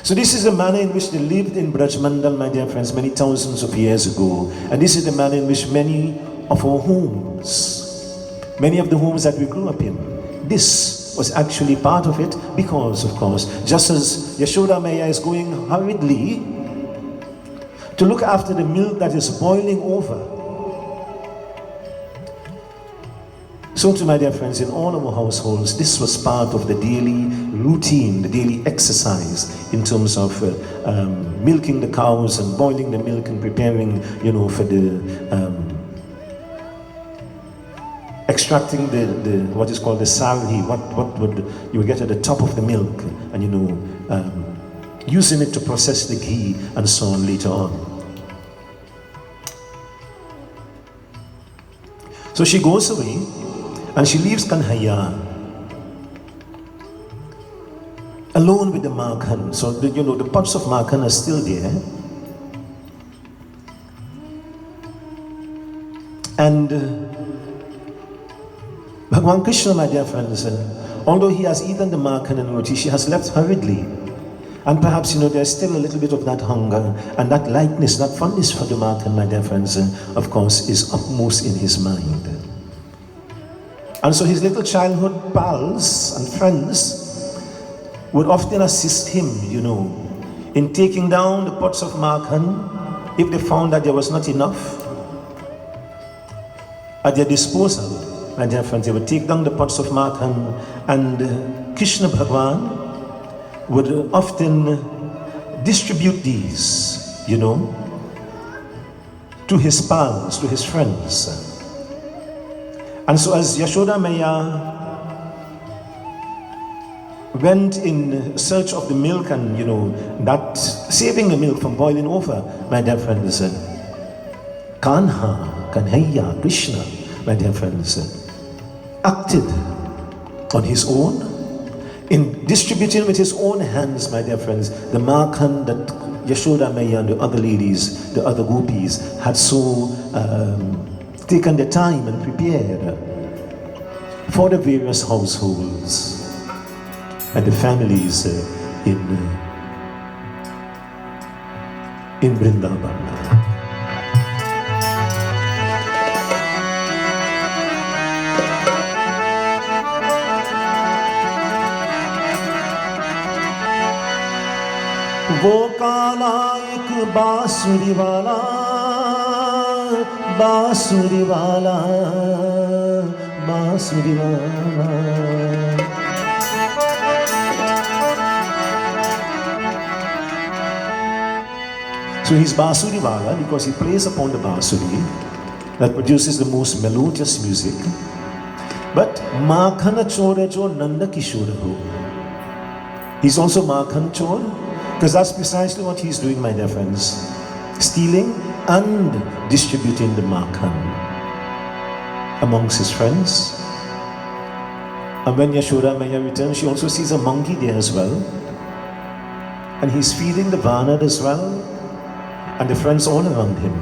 So this is the manner in which they lived in Brajmandal, my dear friends, many thousands of years ago. And this is the manner in which many of our homes, many of the homes that we grew up in, this was actually part of it because, of course, just as Yashoda Maya is going hurriedly to look after the milk that is boiling over, so to my dear friends, in all our households, this was part of the daily routine, the daily exercise in terms of milking the cows and boiling the milk and preparing, for the extracting the what is called the sarhi, what would you would get at the top of the milk, and using it to process the ghee and so on later on. So she goes away. And she leaves Kanhaiya alone with the Makhan. So the pots of Makhan are still there. And Bhagwan Krishna, my dear friends, although he has eaten the Makhan and roti, she has left hurriedly. And perhaps, there's still a little bit of that hunger and that lightness, that fondness for the Makhan, my dear friends, of course, is upmost in his mind. And so his little childhood pals and friends would often assist him, in taking down the pots of Makhan if they found that there was not enough at their disposal. My dear friends, they would take down the pots of Makhan, and Krishna Bhagwan would often distribute these, to his pals, to his friends. And so as Yashoda Maya went in search of the milk and, that saving the milk from boiling over, my dear friends, Kanhaiya, Krishna, my dear friends, acted on his own in distributing with his own hands, my dear friends, the Makhan that Yashoda Maya and the other ladies, the other gopis, had so taken the time and prepared for the various households and the families in Vrindavan. वो काला एक बांसुरी वाला बांसुरी वाला बांसुरी वाला. So he's Basuri Wala because he plays upon the Basuri that produces the most melodious music. But Makhana Chore Jo Nanda Kishore Ho. He's also Makhan Chor because that's precisely what he's doing, my dear friends. Stealing and distributing the Makhan amongst his friends. And when Yashoda Maya returns, she also sees a monkey there as well. And he's feeding the Vanar as well, and the friends all around him.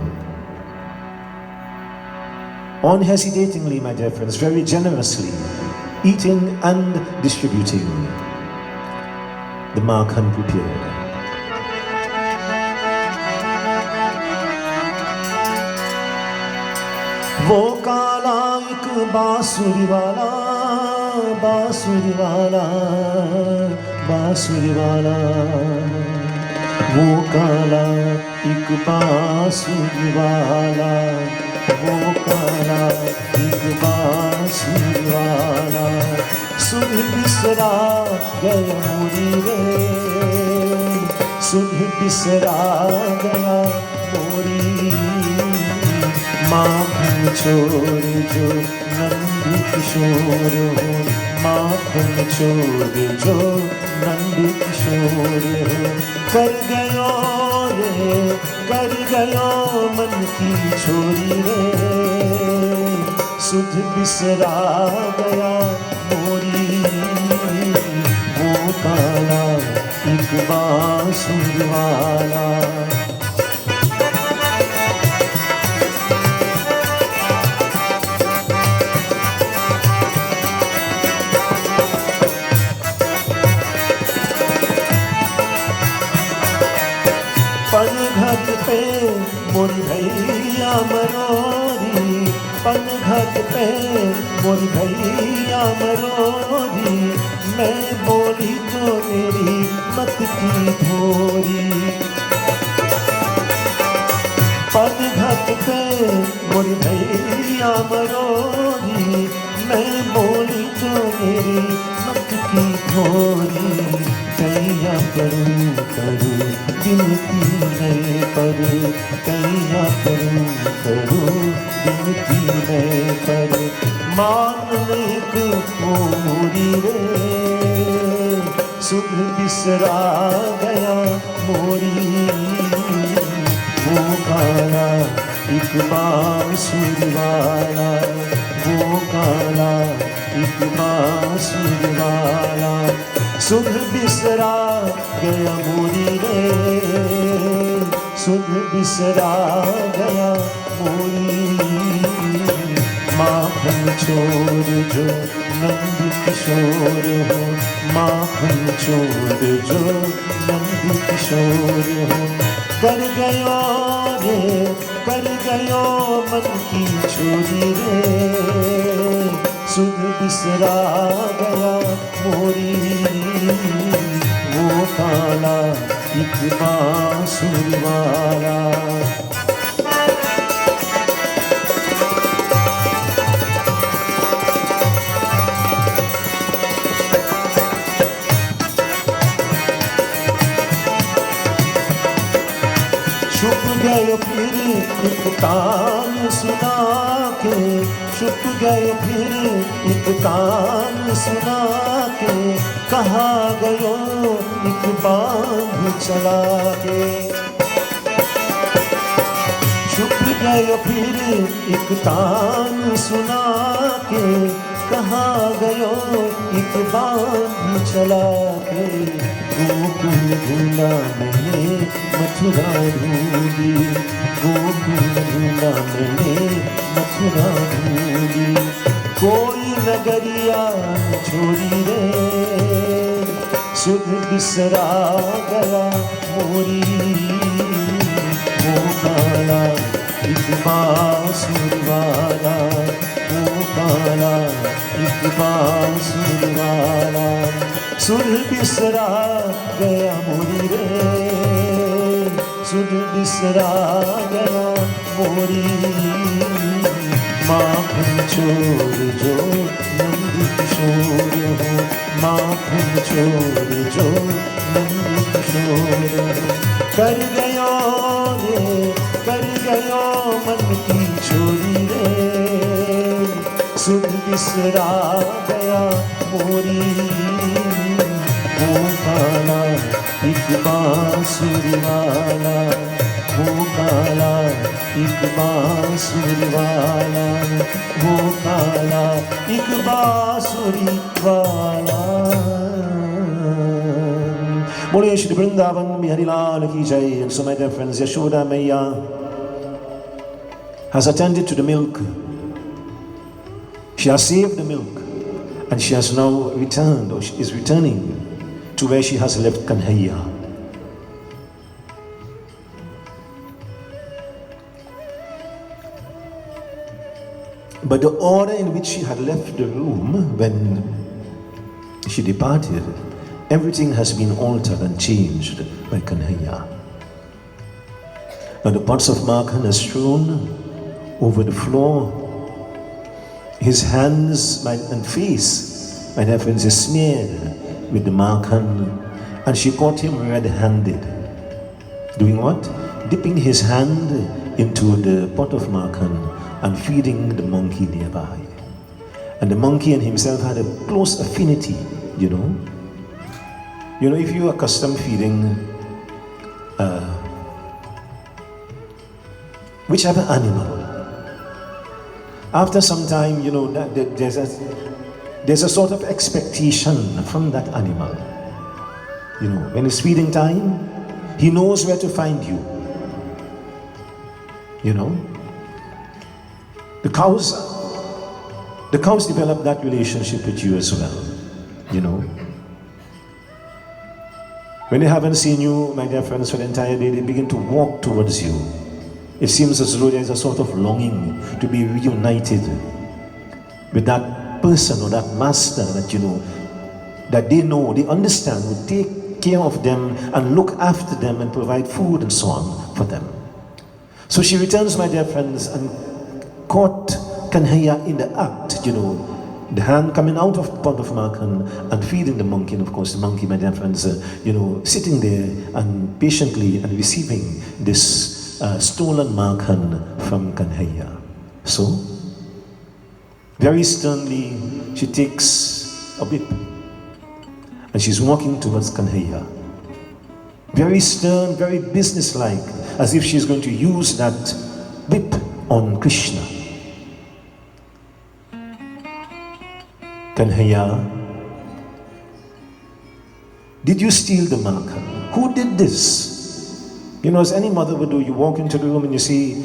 Unhesitatingly, my dear friends, very generously, eating and distributing the Makhan prepared. वो काला एक बांसुरी वाला, बांसुरी वाला, बांसुरी वाला, वो काला एक बांसुरी वाला, वो काला एक बांसुरी वाला, सुन बिसरा गया मोरी रे, सुन बिसरा गया मोरी, माखन चोर जो नंद किशोर हो, माखन चोर जो नंद किशोर हो, कर गयो रे, कर गयो मन की छोरी रे, सुध बिसरा गया मोरी, वो काला एक बांसुरी वाला। पनघट पे मोरी भैया मरोरी, पनघट पे मोरी भैया मरोरी, मैं बोली तो मेरी मत की भोरी। पनघट पे मोरी भैया मरोरी, मैं बोली तो मेरी मत की भोरी, कैया करूँ करूँ गिनती मैं पर, कैया करूँ करूँ गिनती मैं पर, मानने को मोरी रे, सुध बिसरा गया मोरी, वो काला एक बांसुरी वाला, वो काला एक बांसुरी वाला, सुध बिसरा गया मोरी रे, सुध बिसरा गया मोरी, माखन चोर जो नंद किशोर हो, माखन चोर जो नंद किशोर हो, कर गयो रे, कर गयो मन की छोरी रे, सुध बिसरा गया मोरी, वो काला एक बांसुरी वाला। छुप गए फिर एक तान सुना के, छुप गए फिर एक तान सुना के, कहाँ गयो एक बांध चला के, छुप गए फिर एक तान सुना के, कहाँ गयो एक बांध चला के, गोकुल ढूंढा मैंने मथुरा ढूंढी, गोकुल ढूंढा मैंने मथुरा ढूंढी, कोई नगरिया छोड़ी रे, सुध बिसरा गया मोरी, वो काला एक बांसुरी वाला, वो काला एक बांसुरी वाला, सुध बिसरा गया मोरी रे, सुध बिसरा गया मोरी, माखन चोर जो नंद किशोर हो, माखन चोर जो नंद किशोर हो, कर गयो रे, कर गयो मन की छोरी रे, सुध बिसरा गया मोरी, वो काला एक बांसुरी वाला, वो काला एक बांसुरी वाला, वो काला एक बांसुरी वाला, Bole Shri Vrindavan Bihari Lal ki jai. And so my dear friends, Yashoda Maiya has attended to the milk. She has saved the milk, and she has now returned, or she is returning to where she has left Kanhaiya. But the order in which she had left the room when she departed, everything has been altered and changed by Kanhaiya. Now the pots of Makhan are strewn over the floor. His hands and face, my dear friends, is smeared with the Makhan, and she caught him red-handed. Doing what? Dipping his hand into the pot of Makhan and feeding the monkey nearby. And the monkey and himself had a close affinity, you know. You know, if you are accustomed feeding whichever animal, after some time, you know, there's a sort of expectation from that animal. You know, when it's feeding time, he knows where to find you. You know, the cows develop that relationship with you as well. You know, when they haven't seen you, my dear friends, for the entire day, they begin to walk towards you. It seems as though there is a sort of longing to be reunited with that person or that master that you know, that they know, they understand, will take care of them and look after them and provide food and so on for them. So she returns, my dear friends, and caught Kanhaiya in the act, you know, the hand coming out of the pot of Makhan and feeding the monkey, and of course the monkey, my dear friends, you know, sitting there and patiently and receiving this stolen Makhan from Kanhaiya. So, very sternly, she takes a whip and she's walking towards Kanhaiya. Very stern, very businesslike, as if she's going to use that whip on Krishna. Kanhaiya, did you steal the Makhan? Who did this? You know, as any mother would do, you walk into the room and you see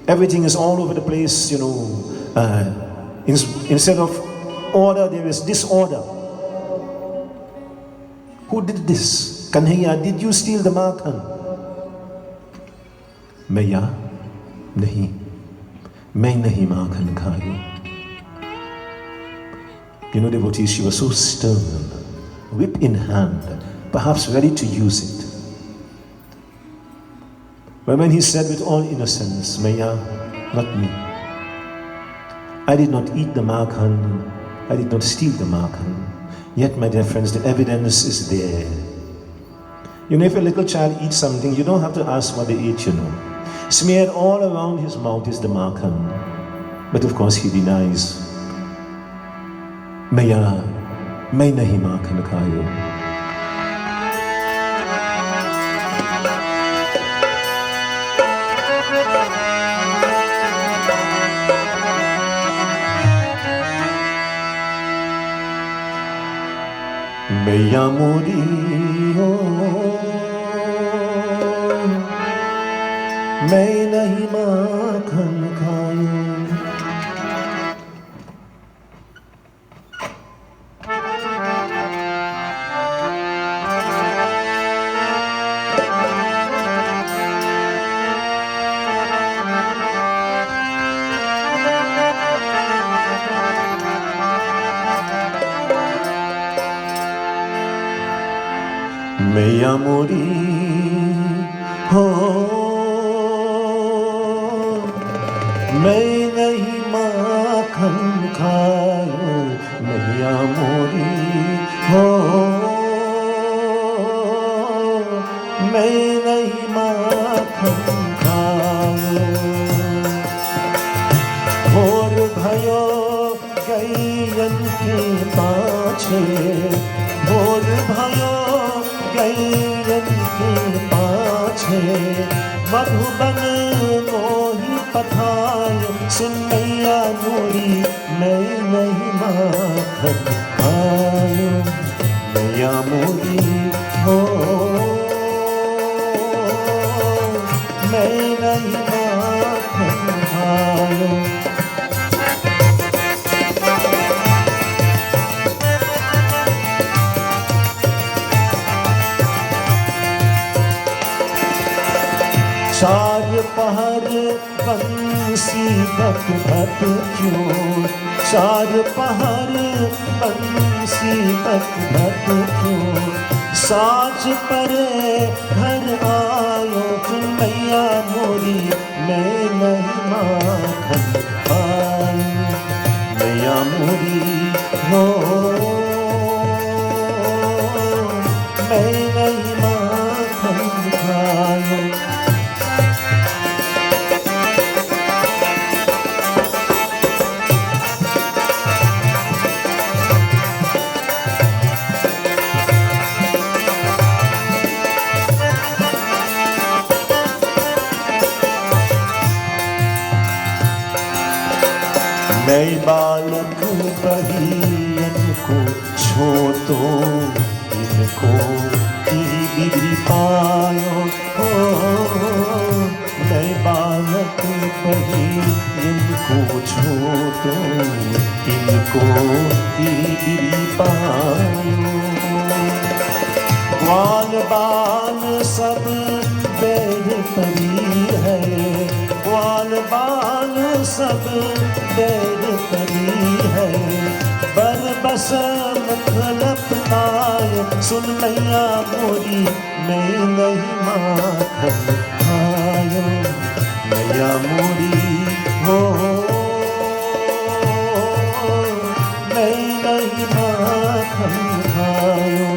everything is all over the place, you know. Instead of order, there is disorder. Who did this? Kanhaiya, did you steal the Makhan? Maiya, nahi. Main nahi Makhan khayu. You know, devotees, she was so stern, whip in hand, perhaps ready to use it. But when he said with all innocence, Maiya, not me. I did not eat the Makhan, I did not steal the Makhan. Yet, my dear friends, the evidence is there. You know, if a little child eats something, you don't have to ask what they ate, you know. Smeared all around his mouth is the Makhan. But of course, he denies. Maiya, main nahi Makhan khayo. Maiya mori ho, main nahi Makhan khayo. Maiya mori ho, main nahi Makhan khayo. Maiya mori ho, main nahi Makhan khayo. Bhor bhayo gaiyan ke paache, bhor bhayo गैयन के पाछे मधुबन मोही पठाय सुन मैया मोरी मैं नहीं माखन खायो मैया मोरी हो मैं नहीं माखन खायो। चार पहर बंसी बक बक क्यों, चार पहर बंसी बक बक क्यों, साज परे घर आयो तुम मैया मोरी मैं नहीं माखन खायो। मैया मोरी हो मैं नहीं माखन खायो। मैं बालक बहियन को छो तो इनको की पायो हो। मैं बालक बहियन को छो तो इनको की पायो। ग्वाल बाल सब बैर परी है, ग्वाल बाल सब बैर परी है। बर बस मुखलपनाय सुन मैया मोरी मैं नहीं माखन खायो। मैया मोरी हो मैं नहीं माखन खायो।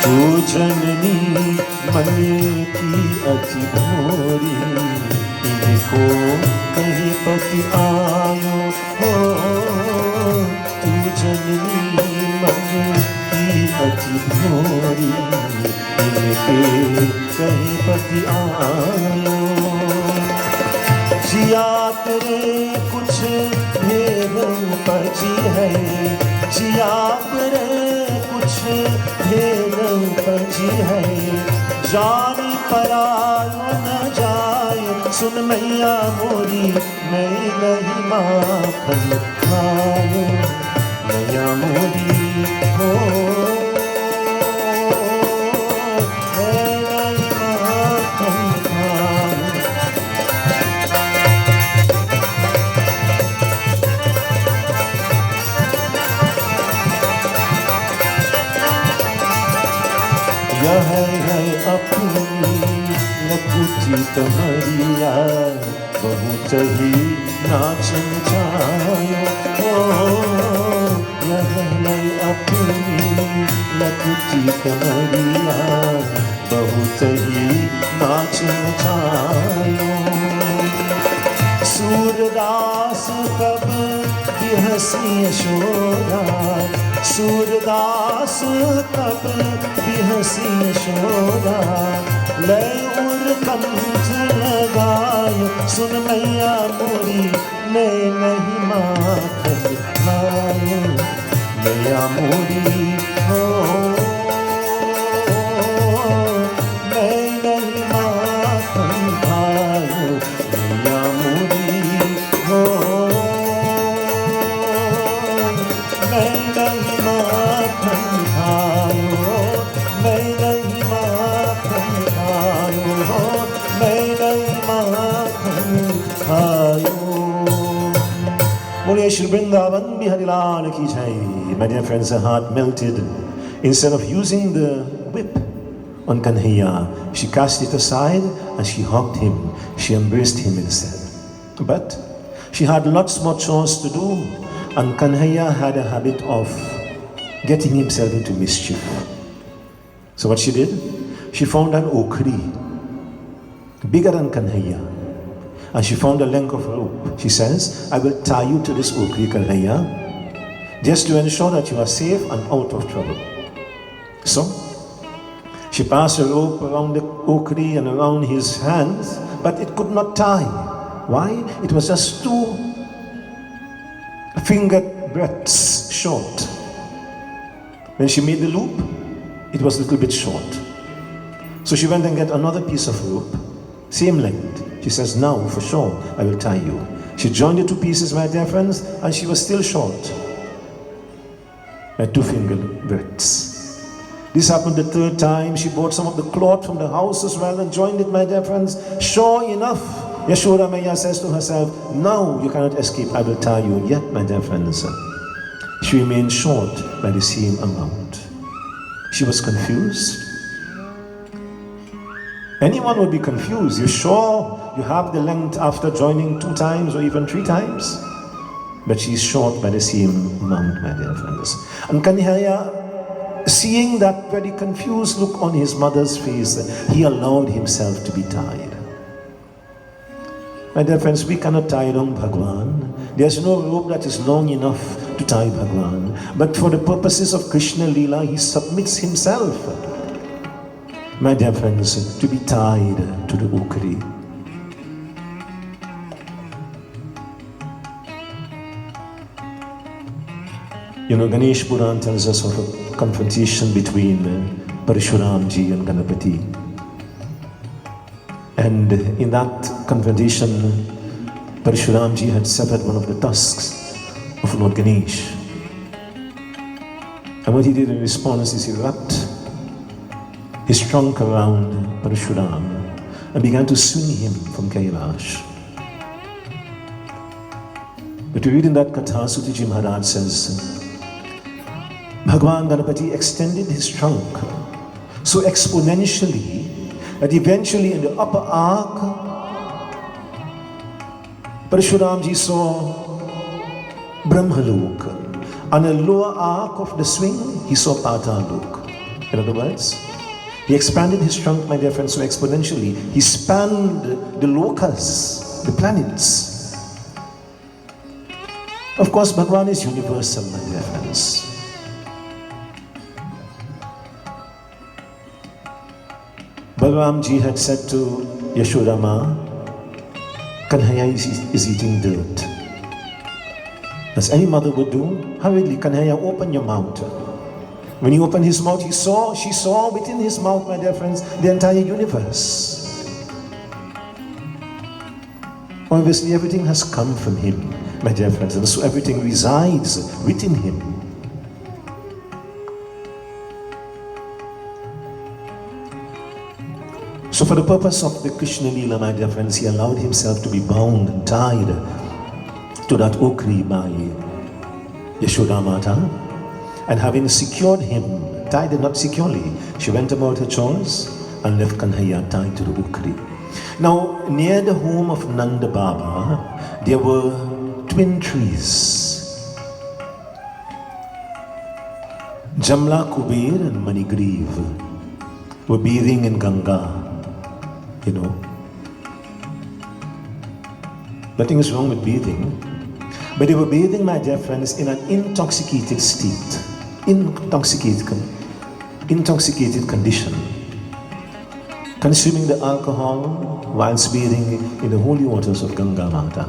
तू जननी मन की अति भोरी, इनको कहीं पति आयो हो। तू जननी मन की अति भोरी, इनके कहीं पति आयो। जिया तेरे कुछ भेद पची है, जिया तेरे कुछ भेद पची है। जानी परायो न जाए सुन मैया मोरी मैं नहीं माखन खायो। मैया मोरी हो मैं नहीं माखन खायो। यह है अपनी लकुची कमरिया बहुत ही नाचन जायो हो। यह है अपनी लकुची कमरिया बहुत ही नाचन जायो। सूरदास कब बिहसी यशोदा, सूरदास कब बिहसी यशोदा। लय उर कंठ लगायो सुन मैया मोरी मैं नहीं माखन खायो। मैया मोरी हो मैं नहीं माखन खायो। मैया मोरी हो मैं नहीं माखन खायो। मैं नहीं माखन खायो। मैं नहीं माखन खायो। बोलिए श्री वृंदावन बिहारी लाल की जय। My dear friends, her heart melted. Instead of using the whip on Kanhaiya, she cast it aside and she hugged him. She embraced him instead. But she had lots more chores to do, and Kanhaiya had a habit of getting himself into mischief. So what she did? She found an okri bigger than Kanhaiya, and she found a length of rope. She says, I will tie you to this okri, Kanhaiya. just to ensure that you are safe and out of trouble. So, she passed a rope around the oak tree and around his hands, but it could not tie. Why? It was just 2 finger breadths short. When she made the loop, it was a little bit short. So she went and got another piece of rope, same length. She says, now for sure, I will tie you. She joined the 2 pieces, my dear friends, and she was still short by 2 finger breadths. This happened the 3rd time. She bought some of the cloth from the house as well and joined it, my dear friends. Sure enough, Yashoda Maya says to herself, now you cannot escape, I will tie you. And yet, my dear friends, she remained short by the same amount. She was confused. Anyone would be confused. You sure you have the length after joining 2 times or even 3 times? But she's short by the same amount, my dear friends. And Kanhaya, seeing that very confused look on his mother's face, he allowed himself to be tied. My dear friends, we cannot tie down Bhagwan. There's no rope that is long enough to tie Bhagwan. But for the purposes of Krishna Leela, he submits himself, my dear friends, to be tied to the ukri. You know, Ganesh Puran tells us of a confrontation between Parshuramji and Ganapati. And in that confrontation, Parshuramji had severed one of the tusks of Lord Ganesh. And what he did in response is he wrapped his trunk around Parshuram and began to swing him from Kailash. But we read in that Katha, Sutiji Maharaj says, Bhagwan Ganapati extended his trunk so exponentially that eventually in the upper arc, Parshuramji saw Brahmalok. On the lower arc of the swing, he saw Patalok. In other words, he expanded his trunk, my dear friends, so exponentially. He spanned the lokas, the planets. Of course, Bhagwan is universal, my dear friends. Balaramji had said to Yashodama, Kanhaya is eating dirt. As any mother would do, hurriedly, Kanhaya, open your mouth. When he opened his mouth, she saw within his mouth, my dear friends, the entire universe. Obviously, everything has come from him, my dear friends, and so everything resides within him. So for the purpose of the Krishna Leela, my dear friends, he allowed himself to be bound and tied to that okri by Yashoda Mata. And having secured him, tied him not securely, she went about her chores and left Kanhaya tied to the okri. Now, near the home of Nanda Baba, there were twin trees. Jamla Kubir and Manigriv were bathing in Ganga. You know, nothing is wrong with bathing, but they were bathing, my dear friends, in an intoxicated state, intoxicated condition, consuming the alcohol whilst bathing in the holy waters of Ganga Mata.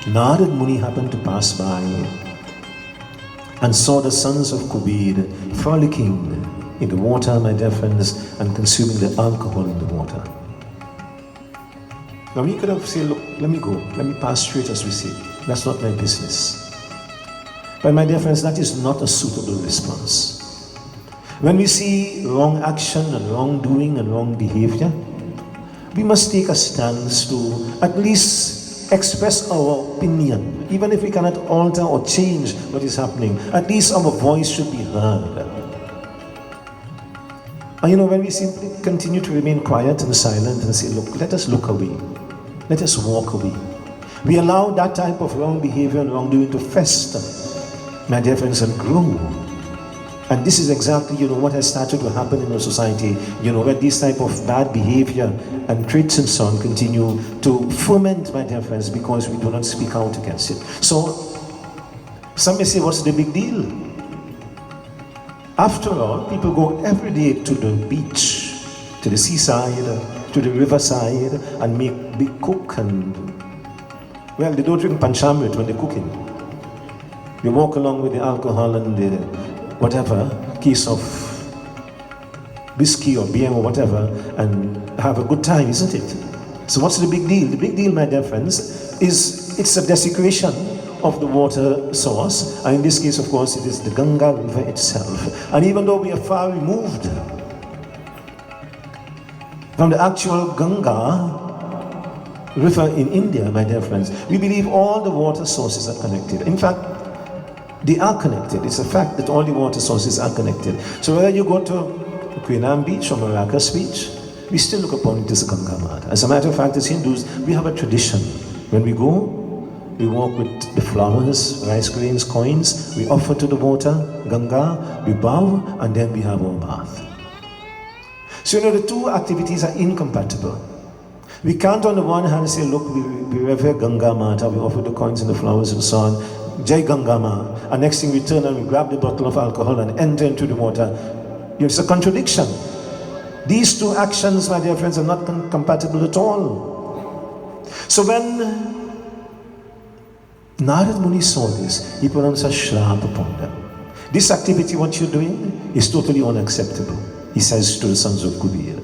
Narad Muni happened to pass by and saw the sons of Kubir frolicking in the water, my dear friends, and consuming the alcohol in the water. Now we could have said, look, let me go, let me pass straight, as we say. That's not my business. But my dear friends, that is not a suitable response. When we see wrong action and wrongdoing and wrong behavior, we must take a stance to at least express our opinion. Even if we cannot alter or change what is happening, at least our voice should be heard. And you know, when we simply continue to remain quiet and silent and say, look, let us look away. Let us walk away. We allow that type of wrong behavior and wrongdoing to fester, my dear friends, and grow. And this is exactly, you know, what has started to happen in our society, you know, where this type of bad behavior and traits and so on continue to ferment, my dear friends, because we do not speak out against it. So, Some may say, what's the big deal? After all, people go every day to the beach, to the seaside, to the riverside, and make big cook, and well, they don't drink panchamrit when they're cooking. They walk along with the alcohol and the whatever, case of whiskey or beer or whatever, and have a good time, isn't it? So what's the big deal? The big deal, my dear friends, is it's a desecration of the water source, and in this case, of course, it is the Ganga River itself. And even though we are far removed from the actual Ganga River in India, my dear friends, we believe all the water sources are connected. In fact, they are connected. It's a fact that all the water sources are connected. So whether you go to Queen Anne Beach or Maracas Beach, we still look upon it as a Ganga Mata. As a matter of fact, as Hindus, we have a tradition. When we go, we walk with the flowers, rice grains, coins, we offer to the water, Ganga, we bow, and then we have our bath. So the two activities are incompatible. We can't on the one hand say, look, we revere Ganga Mata, we offer the coins and the flowers and so on, Jai Ganga Ma, and next thing we turn and we grab the bottle of alcohol and enter into the water. It's a contradiction. These two actions, my dear friends, are not compatible at all. So when Narad Muni saw this, he pronounced a shrap upon them. This activity, what you're doing, is totally unacceptable, he says to the sons of Kubir.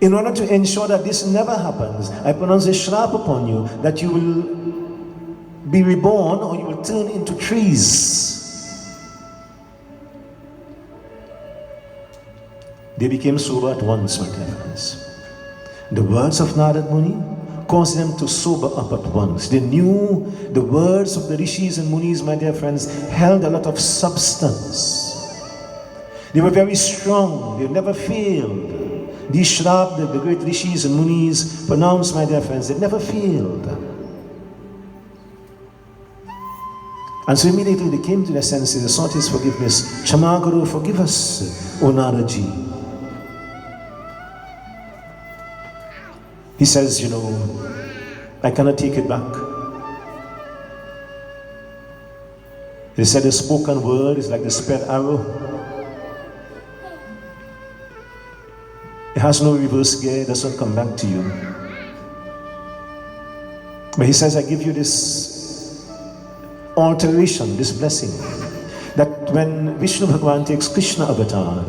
In order to ensure that this never happens, I pronounce a shrap upon you that you will be reborn or you will turn into trees. They became sober at once, my dear friends. The words of Narad Muni caused them to sober up at once. They knew the words of the rishis and munis, my dear friends, held a lot of substance. They were very strong. They never failed. These shrap, the great rishis and munis pronounced, my dear friends, they never failed. And so immediately they came to their senses, they sought his forgiveness. Kshama Guru, forgive us, O Naraji. He says, I cannot take it back. He said the spoken word is like the sped arrow. It has no reverse gear, it doesn't come back to you. But he says, I give you this alteration, this blessing, that when Vishnu Bhagavan takes Krishna avatar,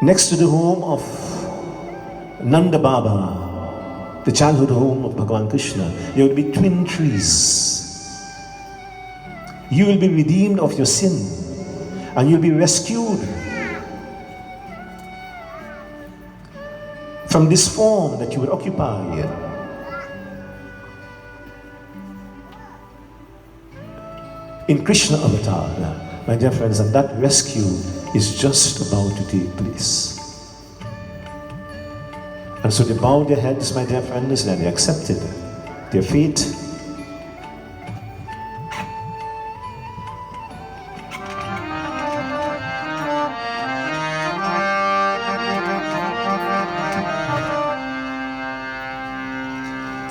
next to the home of Nanda Baba, the childhood home of Bhagavan Krishna, there will be twin trees. You will be redeemed of your sin, and you'll be rescued from this form that you will occupy. In Krishna avatar, my dear friends, and that rescue is just about to take place. And so they bowed their heads, my dear friends, and they accepted their fate.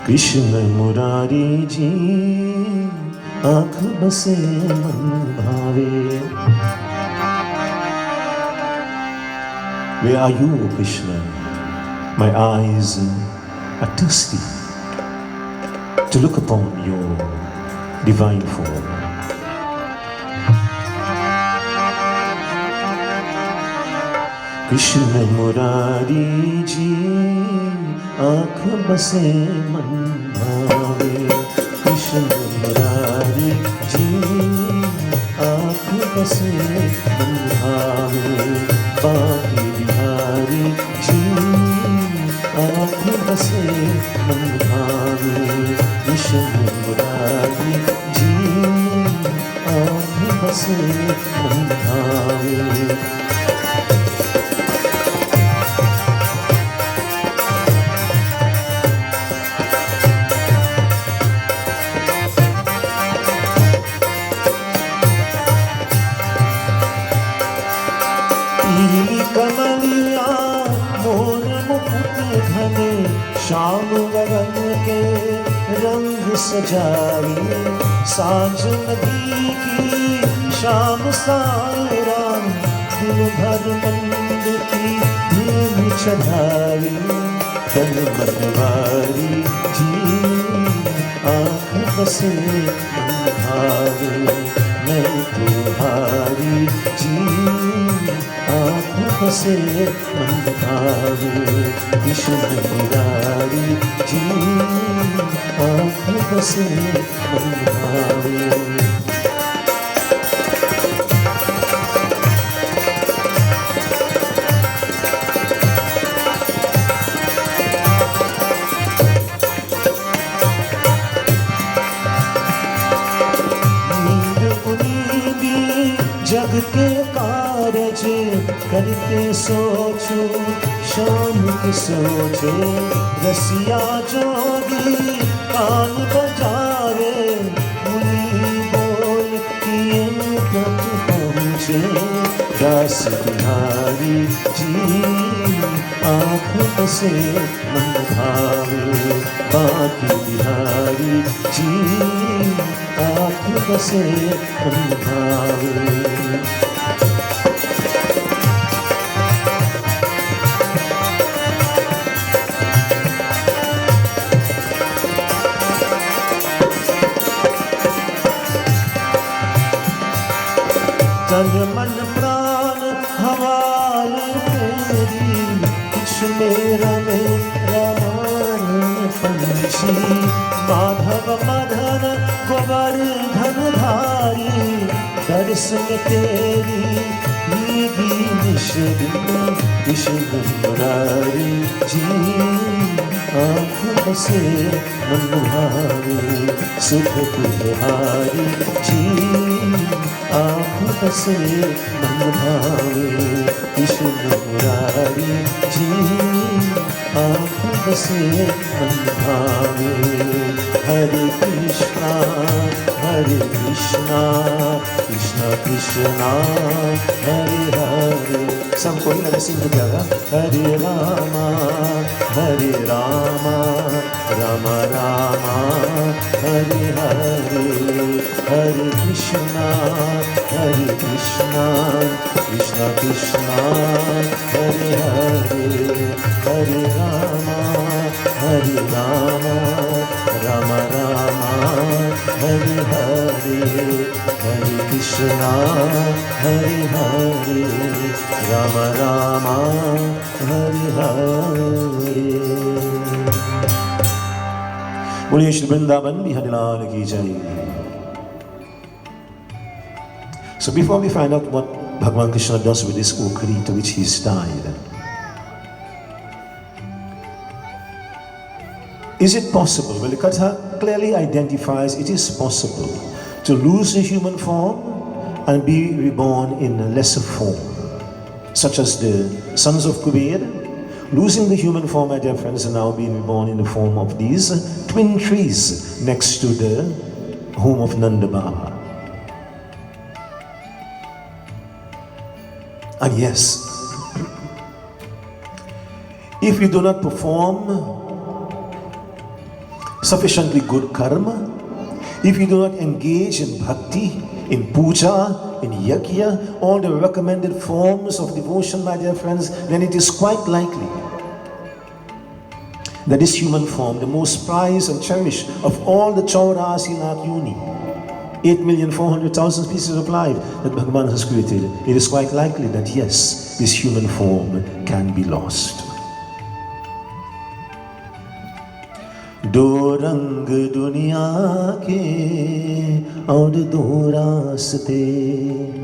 Krishna Murari ji, aankh base man bhave. Where are you, Krishna? My eyes are thirsty to look upon your divine form. Krishna Murari ji, aankh base man bhave. Krishna Murari ji, aankh base man bhave. Baki Bihari ji, aankh base man bhave. Krishna Murari ji, aankh base man bhave. कमलिया मोर मुकुट घने श्याम वरण के रंग सजाई, सांझ नदी की शाम सायरा, दिन भर मंद की धीम चढ़ाई, तन मनवारी जी आँख बसे मन भावे, मैं तुम्हारी जी आँख बसे मन भावे, कृष्ण मुरारी जी आँख बसे मन भावे। जग के कारज करते सोचो, शाम की सोचे रसिया जोगी, कान बजावे मुनि बोल किए तक पहुँचे, दास बिहारी जी आँख बसे मन भावे, बाकी बिहारी जी आँख बसे मन भावे। तन मन प्राण हवाले तेरी, कुछ मेरा मेरा मान पंछी, माधव मदन गोवर्धन धारी, दर्शन तेरी भीगी निश्चित कृष्ण मुरारी जी आँख बसे मन भावे, सुख तुम्हारी जी आँख बसे मन भावे, कृष्ण मुरारी जी आँख बसे मन भावे। हरे कृष्णा कृष्णा कृष्णा हरे हरे, सबको ही नजर सिंह जाएगा, हरे रामा राम रामा हरे हरे, हरे कृष्णा कृष्णा कृष्णा हरे हरे, हरे रामा राम हरे हरे, हरे कृष्णा हरे हरे, राम हरे हरे। बोलिए श्री वृंदावन बिहारी लाल की जय। So before we find out what Bhagavan Krishna does with this okri to which he is tied, is it possible? Well, the Katha clearly identifies it is possible to lose the human form and be reborn in a lesser form, such as the sons of Kubir, losing the human form, my dear friends, and now being reborn in the form of these twin trees next to the home of Nanda Baba. And yes, if you do not perform sufficiently good karma, if you do not engage in bhakti, in puja, in yajna, all the recommended forms of devotion, my dear friends, then it is quite likely that this human form, the most prized and cherished of all the Chaurasi Lakh Yoni, 8,400,000 pieces of life that Bhagavan has created, it is quite likely that yes, this human form can be lost. दो रंग दुनिया के और दो रास्ते,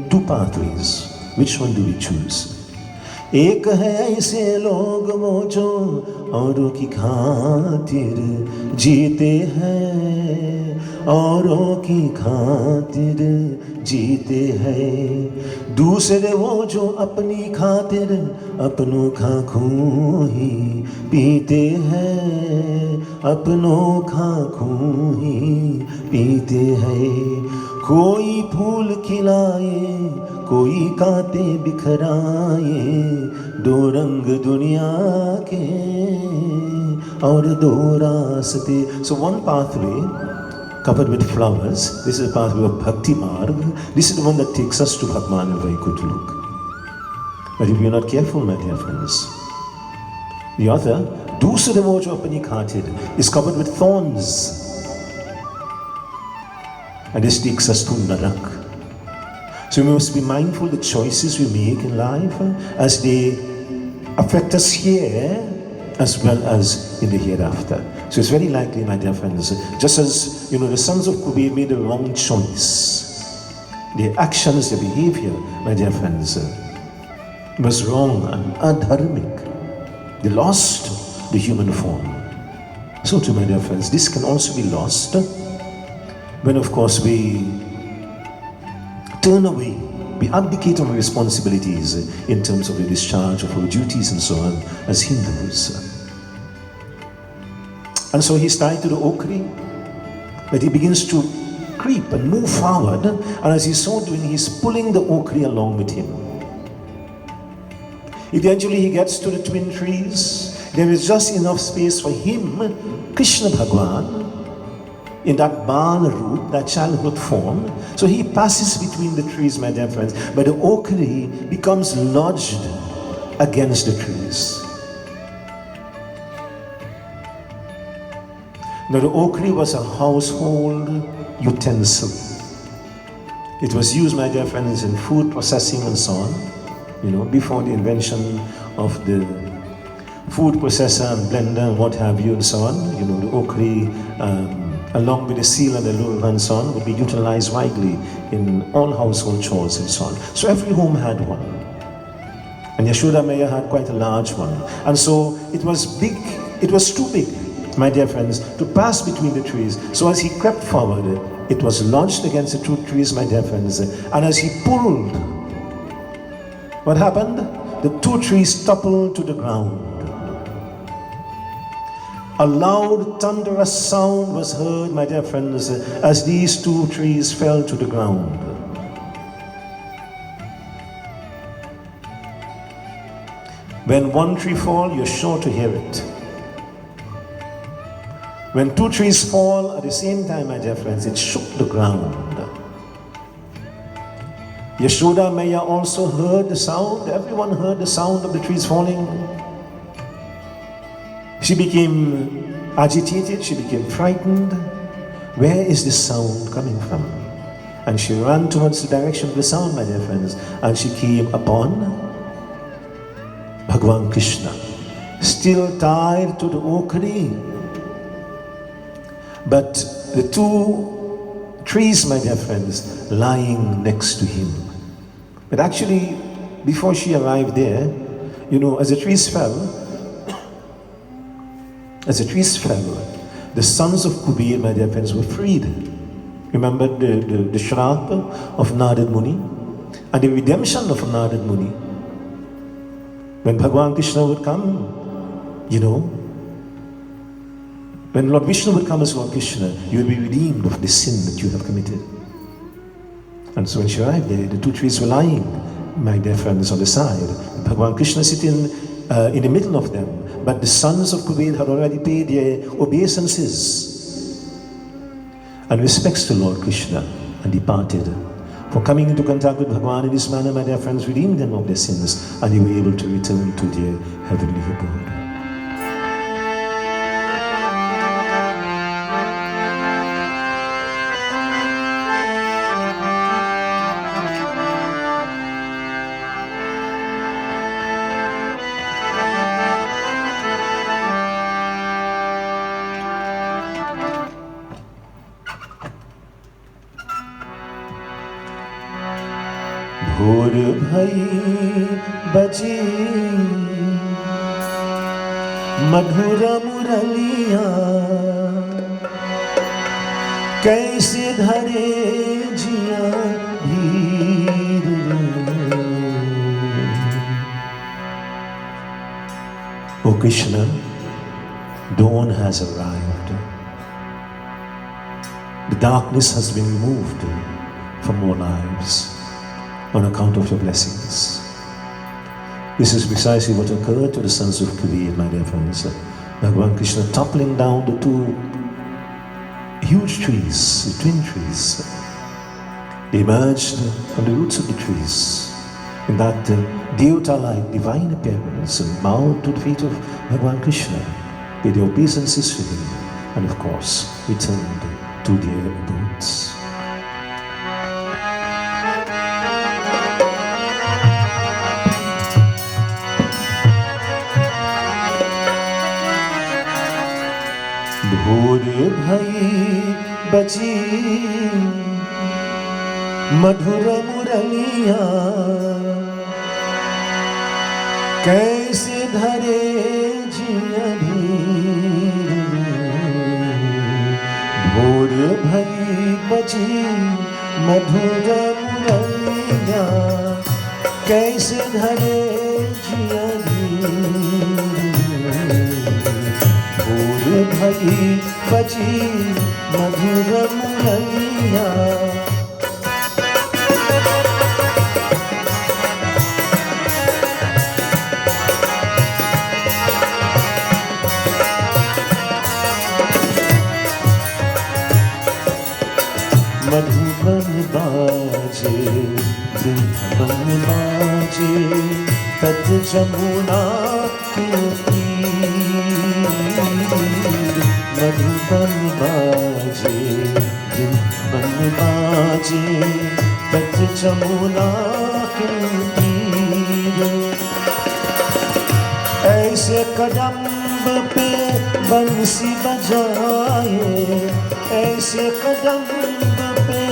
two pathways, which one do we choose? एक है ऐसे लोग वो जो औरों की खातिर जीते हैं, औरों की खातिर जीते हैं, दूसरे वो जो अपनी खातिर अपनों का खून ही पीते हैं, अपनों का खून ही पीते हैं। कोई फूल खिलाए, कोई कांटे बिखराए, दो रंग दुनिया के और दो रास्ते. So one pathway covered with flowers. This is a pathway of Bhakti Marg. This is the one that takes us to Bhagwan in a very good look. But if you're not careful, my dear friends, the other, Dusra wo jo apni khatir, is covered with thorns. And this takes us to Narak. So we must be mindful the choices we make in life as they affect us here as well as in the hereafter. So it's very likely, my dear friends, just as the sons of Kubir made the wrong choice, their actions, their behavior, my dear friends, was wrong and adharmic. They lost the human form. So too, my dear friends, this can also be lost when, of course, we turn away, we abdicate on our responsibilities in terms of the discharge of our duties and so on as Hindus. And so he's tied to the Okri, but he begins to creep and move forward, and as he's so doing, he's pulling the Okri along with him. Eventually he gets to the twin trees. There is just enough space for him, Krishna Bhagwan, in that Bala root, that childhood form. So he passes between the trees, my dear friends, but the Okri becomes lodged against the trees. Now the Okri was a household utensil. It was used, my dear friends, in food processing and so on. Before the invention of the food processor and blender and what have you and so on. The Okri, along with the seal and the lulav and so on, would be utilized widely in all household chores and so on. So every home had one. And Yashoda Maya had quite a large one. And so it was big, it was too big, my dear friends, to pass between the trees. So as he crept forward, it was lodged against the two trees, my dear friends. And as he pulled, what happened? The two trees toppled to the ground. A loud, thunderous sound was heard, my dear friends, as these two trees fell to the ground. When one tree falls, you're sure to hear it. When two trees fall at the same time, my dear friends, it shook the ground. Yashoda Maya also heard the sound. Everyone heard the sound of the trees falling. She became agitated, she became frightened. Where is this sound coming from? And she ran towards the direction of the sound, my dear friends, and she came upon Bhagwan Krishna, still tied to the Okri. But the two trees, my dear friends, lying next to him. But actually, before she arrived there, as the trees fell, the sons of Kubir, my dear friends, were freed. Remember the Shrap of Narad Muni? And the redemption of Narad Muni. When Bhagwan Krishna would come, when Lord Vishnu would come as Lord Krishna, you will be redeemed of the sin that you have committed. And so when she arrived there, the two trees were lying, my dear friends, on the side. Bhagwan Krishna sitting in the middle of them. But the sons of Kubir had already paid their obeisances and respects to Lord Krishna and departed. For coming into contact with Bhagwan in this manner, my dear friends, redeemed them of their sins, and they were able to return to their heavenly abode. भोर भई बजे मधुर मुरलिया कैसे धरे जिया भीर। O Krishna, dawn has arrived. The darkness has been removed from our lives on account of your blessings. This is precisely what occurred to the sons of Kubir, my dear friends. Bhagwan Krishna toppling down the two huge trees, twin trees. They emerged from the roots of the trees in that Devata-like divine appearance and bowed to the feet of Bhagavan Krishna, paid their obeisances to him, and of course returned to their abodes. भोर भई बची मधुर मुरलिया कैसे धरे जिया धीर। भोर भई बची मधुर मुरलिया कैसे धरे जिया धीर। भोर भई बची मधुर मुरलिया मधुबन बाजे वृंदावन बाजे तत जमुना के तीर। मधुबन बाजे वृंदावन बाजे तत जमुना के तीर। ऐसे कदम्ब पे बंसी बजाए, ऐसे कदम्ब पे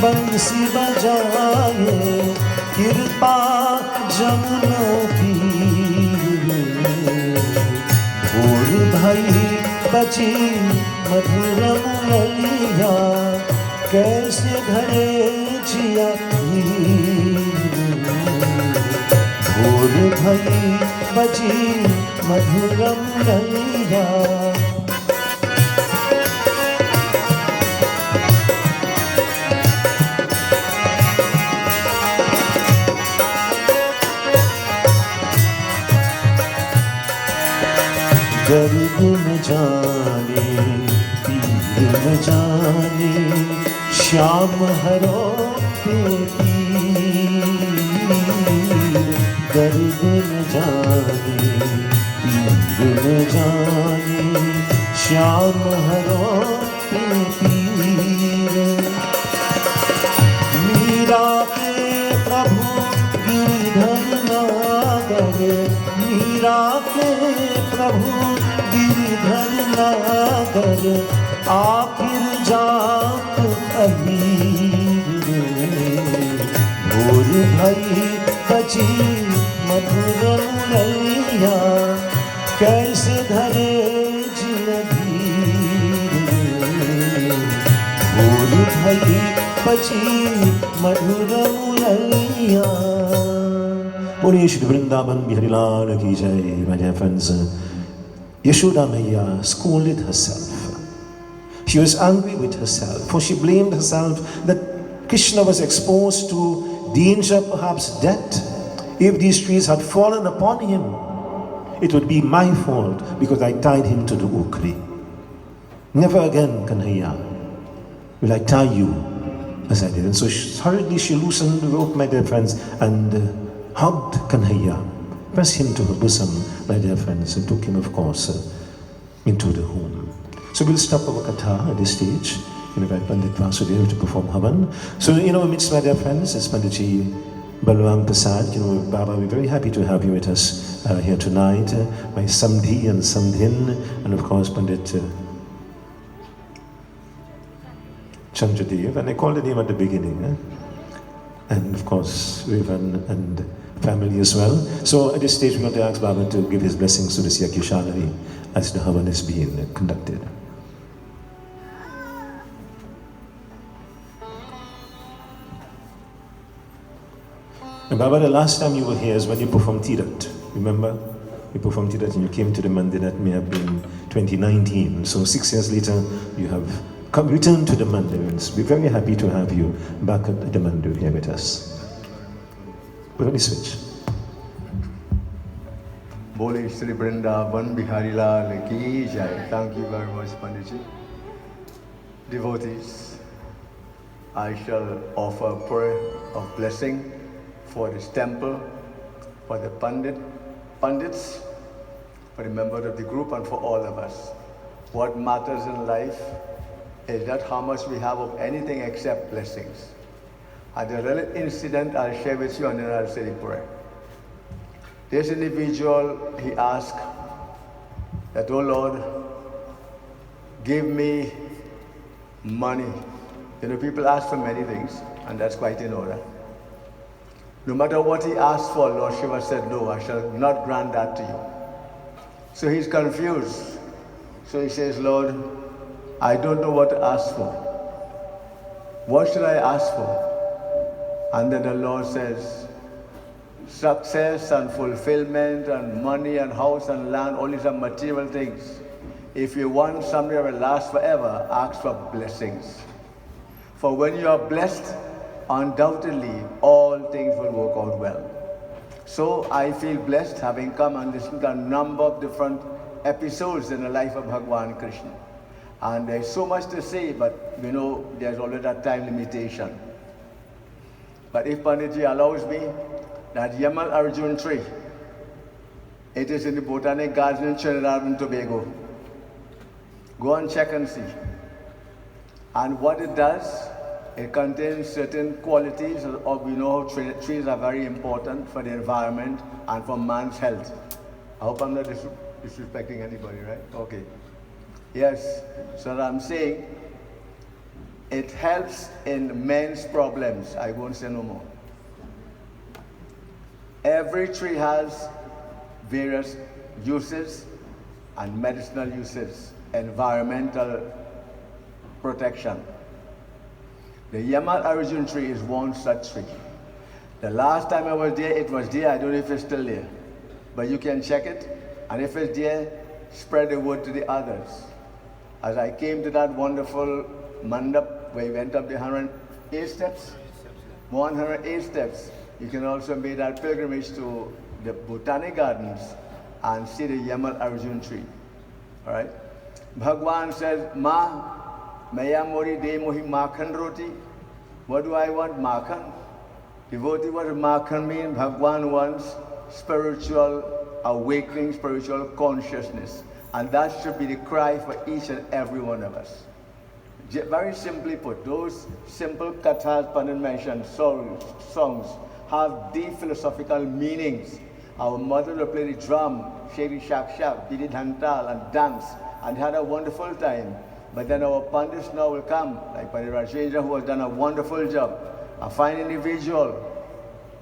बंसी बजाए कृपा जमुना तीर। भोर भई बची मधुर मुरलिया कैसे धरे जिया धीर। भोर भई बची मधुर मुरलिया दर्द न जाने पीर न जाने श्याम हरो के पीर। दर्द न जाने पीर न जाने श्याम हरो के पीर। मीरा के प्रभु गिरधर नागर, मीरा के प्रभु गिरधर नागर आखिर जात अहीर। भोर भई बची मधुर मुरलिया कैसे धरे जिया धीर। भोर भई बची मधुर मुरलिया। बोलिए श्री वृंदावन बिहारी लाल की जय। My dear friends, Yashoda Maiya scolded herself. She was angry with herself, for she blamed herself that Krishna was exposed to danger, perhaps death. If these trees had fallen upon him, it would be my fault because I tied him to the ukri. Never again, Kanhaiya, will I tie you as I did. And so hurriedly she loosened the rope, my dear friends, and hugged Kanhaiya, pressed him to her bosom, my dear friends, and took him, of course, into the home. So we'll stop our katha at this stage. Invite Pandit Vasudeva to perform Havan. So, amidst my dear friends, it's Panditji Balram Prasad. Baba, we're very happy to have you with us here tonight. My Samdhi and Samdhin, and of course, Pandit Chandradev. And I called the name at the beginning. And of course, Revan and family as well. So at this stage, we want to ask Baba to give his blessings to the Yagyashalari as the Havan is being conducted. And Baba, the last time you were here is when you performed Tirat. Remember? You performed Tirat and you came to the mandir. That may have been 2019. So 6 years later, you have returned to the mandir. We're very happy to have you back at the mandir here with us. Let me switch. Bole Shri Vrindavan Bihari Lal ki jai. Thank you very much, Panditji. devotees, I shall offer a prayer of blessing for this temple, for the pundits, for the members of the group, and for all of us. What matters in life is not how much we have of anything except blessings. And the little incident I'll share with you, and then I'll say the prayer. This individual, he asked that, oh Lord, give me money. You know, people ask for many things, and that's quite in order. No matter what he asked for, Lord Shiva said, no, I shall not grant that to you. So he's confused. So he says, Lord, I don't know what to ask for. What should I ask for? And then the Lord says, success and fulfillment and money and house and land, all these are material things. If you want something that will last forever, ask for blessings. For when you are blessed, undoubtedly all things will work out well. So I feel blessed having come and listened to a number of different episodes in the life of Bhagwan Krishna. And there's so much to say, but you know, there's always a time limitation. But if Panditji allows me, that Yamal Arjun tree, it is in the Botanic Garden in Trinidad and Tobago. Go and check and see. And what it does, it contains certain qualities of, you know, trees are very important for the environment and for man's health. I hope I'm not disrespecting anybody, right? Okay. Yes, so I'm saying it helps in men's problems. I won't say no more. Every tree has various uses and medicinal uses, environmental protection. The Yamal Arjun tree is one such tree. The last time I was there, it was there. I don't know if it's still there. But you can check it. And if it's there, spread the word to the others. As I came to that wonderful mandap where we went up the 108 steps, 108 steps, you can also make that pilgrimage to the Botanic Gardens and see the Yamal Arjun tree. All right? Bhagwan says, Ma, Maya Mori De Mohi Makhan Roti. What do I want? Makhan. Devotee, what does Makhan mean? Bhagwan wants spiritual awakening, spiritual consciousness. And that should be the cry for each and every one of us. Very simply put, those simple kathas Pandit mentioned, songs, have deep philosophical meanings. Our mother would play the drum, shady shak shak, did dhantal and dance, and had a wonderful time. But then our Pandits now will come, like Pandit Rajendra, who has done a wonderful job, a fine individual,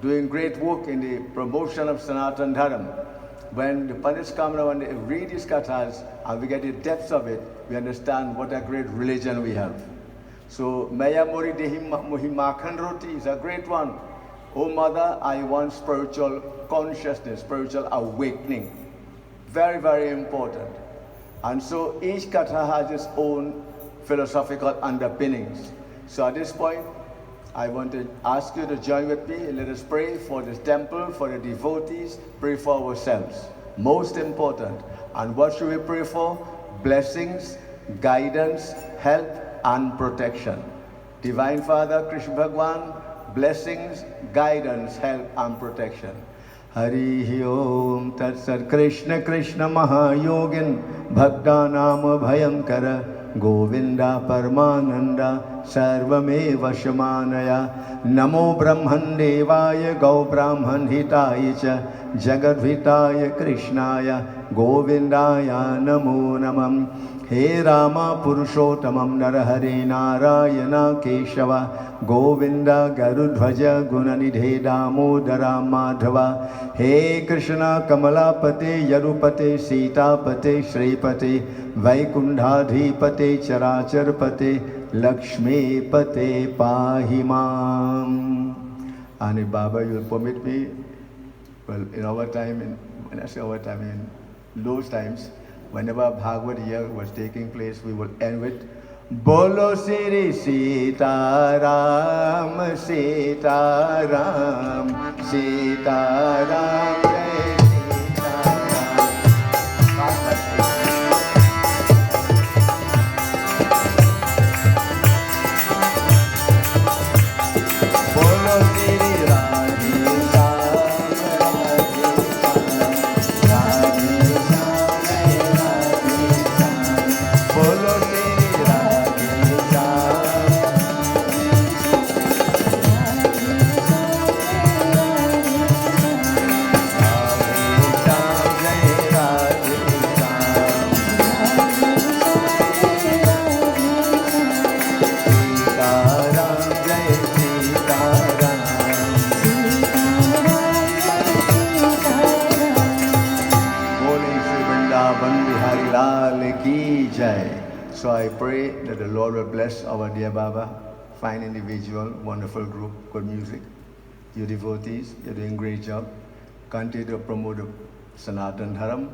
doing great work in the promotion of Sanatan Dharam. When the Pandits come now and they read these kathas and we get the depths of it, we understand what a great religion we have. So, Maya Mori Dehi Mohimakhan Roti is a great one. Oh Mother, I want spiritual consciousness, spiritual awakening. Very, very important. And so each katha has its own philosophical underpinnings. So at this point, I want to ask you to join with me. Let us pray for this temple, for the devotees, pray for ourselves. Most important. And what should we pray for? Blessings, guidance, help, and protection. Divine Father, Krishna Bhagwan, blessings, guidance, help, and protection. Hari Om Tat Sat Krishna Krishna Mahayogin Bhaktanam Bhayankara Govinda Paramananda Sarvameva Shamanaya Namo Brahman Devaya Gau Brahman Hitaya Cha Jagadvitaya Krishnaya Govindaya Namo Namam He Rama Purushottamam Narahare Narayana Keshava Govinda Garudhvaja Gunanidhe Damodara Madhava He Krishna Kamalapate Yarupate Sitapate Shripate Vaikundhadhipate Characharpate Lakshmi Pate Pahimam. And if Baba, you will permit me, well, in our time, when I say our time, in those times, whenever Bhagavad year was taking place, we will end with Bolo Siri Sita Ram, Sita Ram, Sita Ram, Jai Sita Ram. Bihari Lal ki jai. So I pray that the Lord will bless our dear Baba, fine individual, wonderful group, good music. You devotees, you're doing a great job. Continue to promote the Sanatan Dharam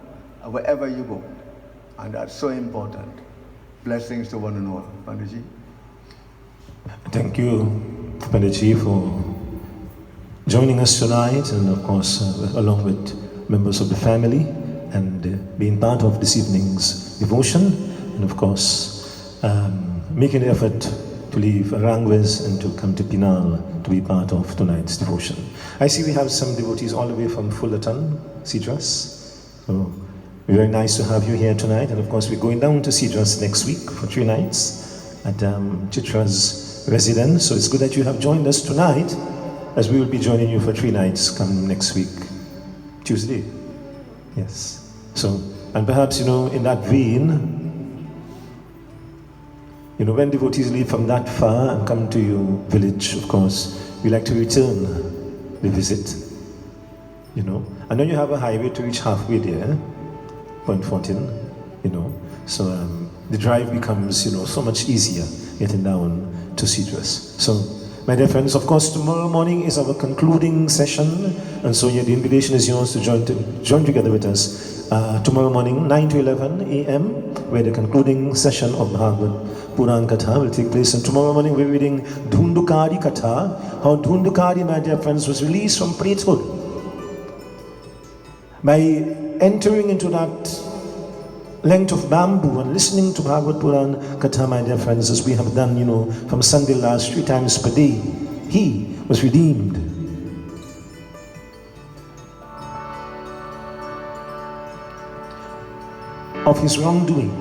wherever you go. And that's so important. Blessings to one and all. Panditji. Thank you, Panditji, for joining us tonight, and of course, along with members of the family, and being part of this evening's devotion, and of course, making the effort to leave Arangwes and to come to Pinal to be part of tonight's devotion. I see we have some devotees all the way from Fullerton, Cedras. So, very nice to have you here tonight, and of course, we're going down to Cedras next week for 3 nights at Chitra's residence. So it's good that you have joined us tonight, as we will be joining you for 3 nights come next week, Tuesday. Yes. So, and perhaps, in that vein, when devotees leave from that far and come to your village, of course, we like to return the visit, And then you have a highway to reach halfway there, Point 14, So the drive becomes, so much easier getting down to Cedras. So, my dear friends, of course, tomorrow morning is our concluding session, and so the invitation is yours to join together with us tomorrow morning, 9 to 11 a.m., where the concluding session of Bhagavad Puran Katha will take place. And tomorrow morning we're reading Dhundukari Katha, how Dhundukari, my dear friends, was released from priesthood by entering into that length of bamboo and listening to Bhagavad Puran Katha, my dear friends, as we have done, from Sunday last 3 times per day. He was redeemed. Of his wrongdoing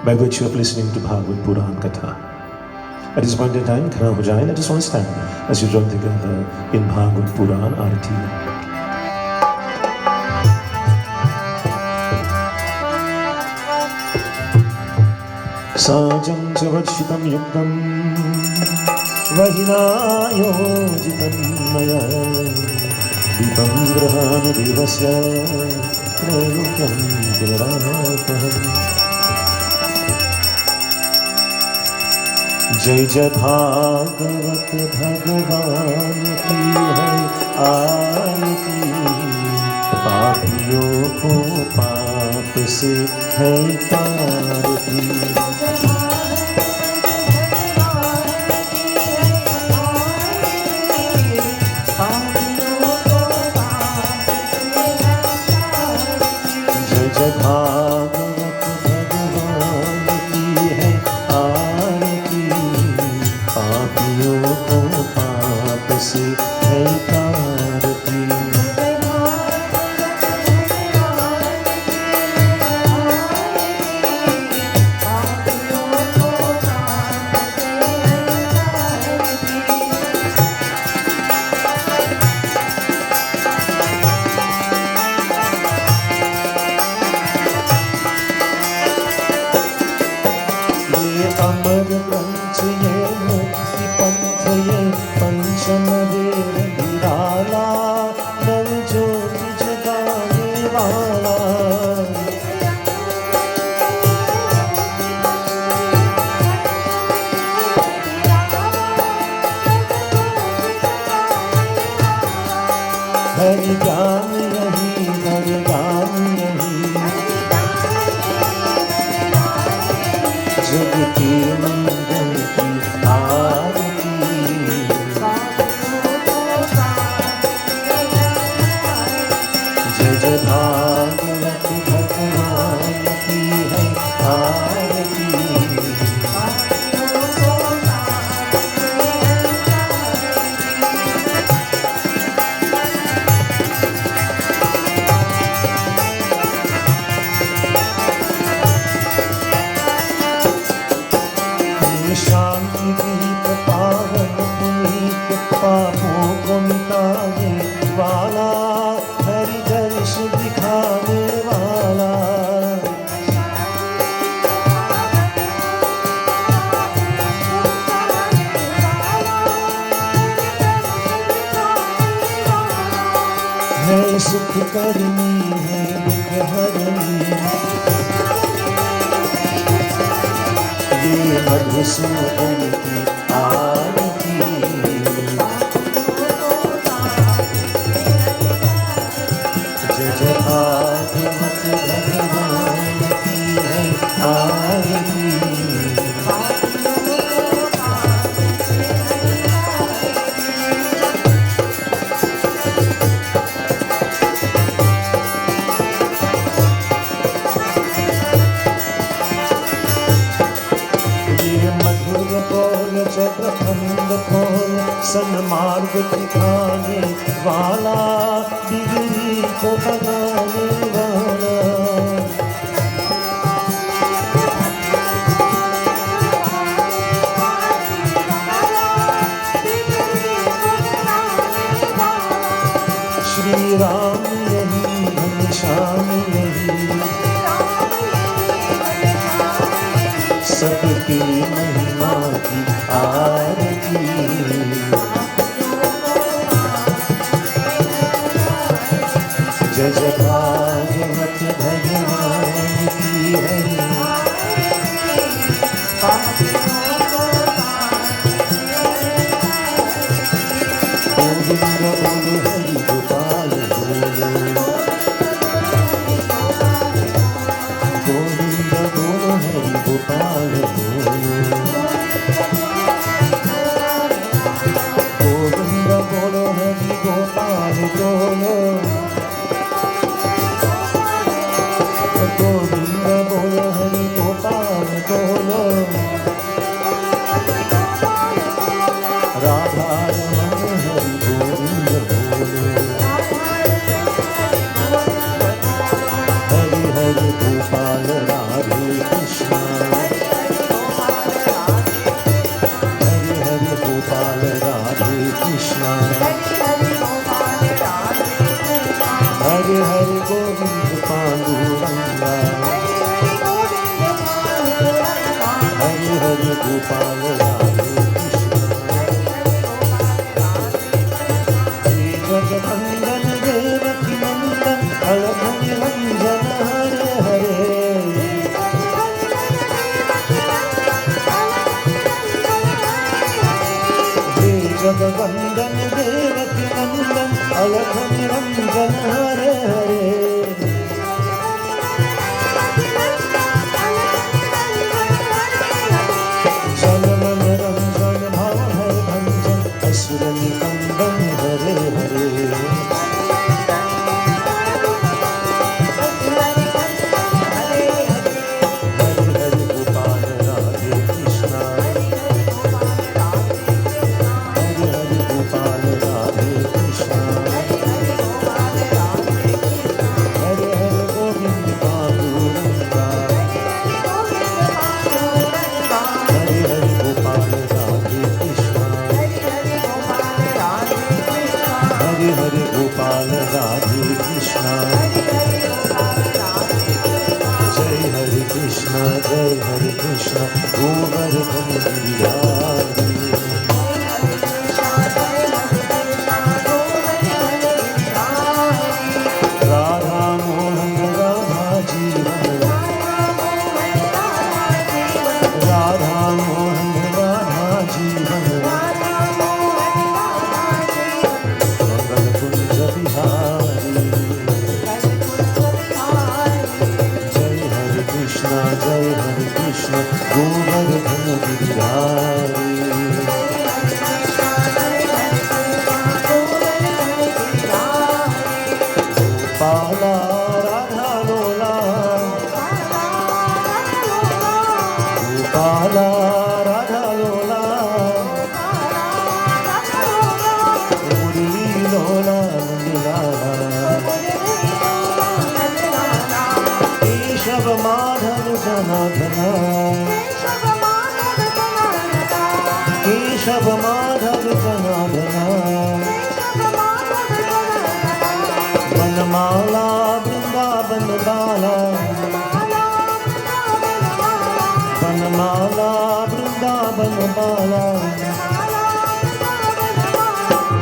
by virtue of listening to Bhagavad Puran Katha. At this point in time, Khara ho jaye, let us all stand as you join together in Bhagavad Puran Arati. Sajam Chavachitam Yuktam Vahinayojitam Maya Dipam Grahanu Devasya Trayukyam Divarataham Jai Jai Bhagavat Bhagavan ki hai aarti Papiyon ko paap se hai taarti Madhusudan की आरती। जय जय भागवत भगवान की है आरती। जब खंड खोल सन्मार्ग दिखाने वाला, बिगड़ी को बनाने वाला। श्री राम यही घनश्याम यही, सबकी महिमा की आरती। जय जय भागवत भगवान की है। गोविंद बोलो हरि गोपाल बोलो, गोविंद बोलो हरि गोपाल बोलो, गोविंद बोलो हरि गोपाल बोलो, गोविंद बोलो हरि गोपाल बोलो। राधा रमण हरि गोविंद बोलो, हरि हरि गोपाल राधे कृष्णा, हरि हरि गोपाल राधे कृष्णा, हरि हरि गोविंद पांडुरंगा, हरि हरि गोपाल राधे कृष्णा। हे जगवंदन देवकी नंदन अलग निरंजन हरे हरे, हे जगवंदन देवकी नंदन अलग निरंजन हरे हरे। जन मन रंजन भाव है भंजन असुर निकंदन हरे हरे। हरि हरि गोपाल राधे कृष्णा, हरि हरि गोपाल राधे कृष्णा, हरि हरि गोविंद पांडुरंगा, हरि हरि गोपाल राधे कृष्णा, हरि हरि गोपाल राधे कृष्णा। जय हरे कृष्णा जय हरे कृष्णा गोवर्धन गिरिधारी। राधा मोहन राधा जीवन, राधा मोहन राधा जीवन, मंगल कुंज बिहारी। जय हरे कृष्णा गोवर्धन गिरिधारी। गोपाला राधा लोला, गोपाला राधा लोला, मुरली लोला नंदलाला, केशव माधव जनार्दना, केशव माधव जनार्दना। वनमाला वृंदावन बाला, वनमाला वृंदावन बाला,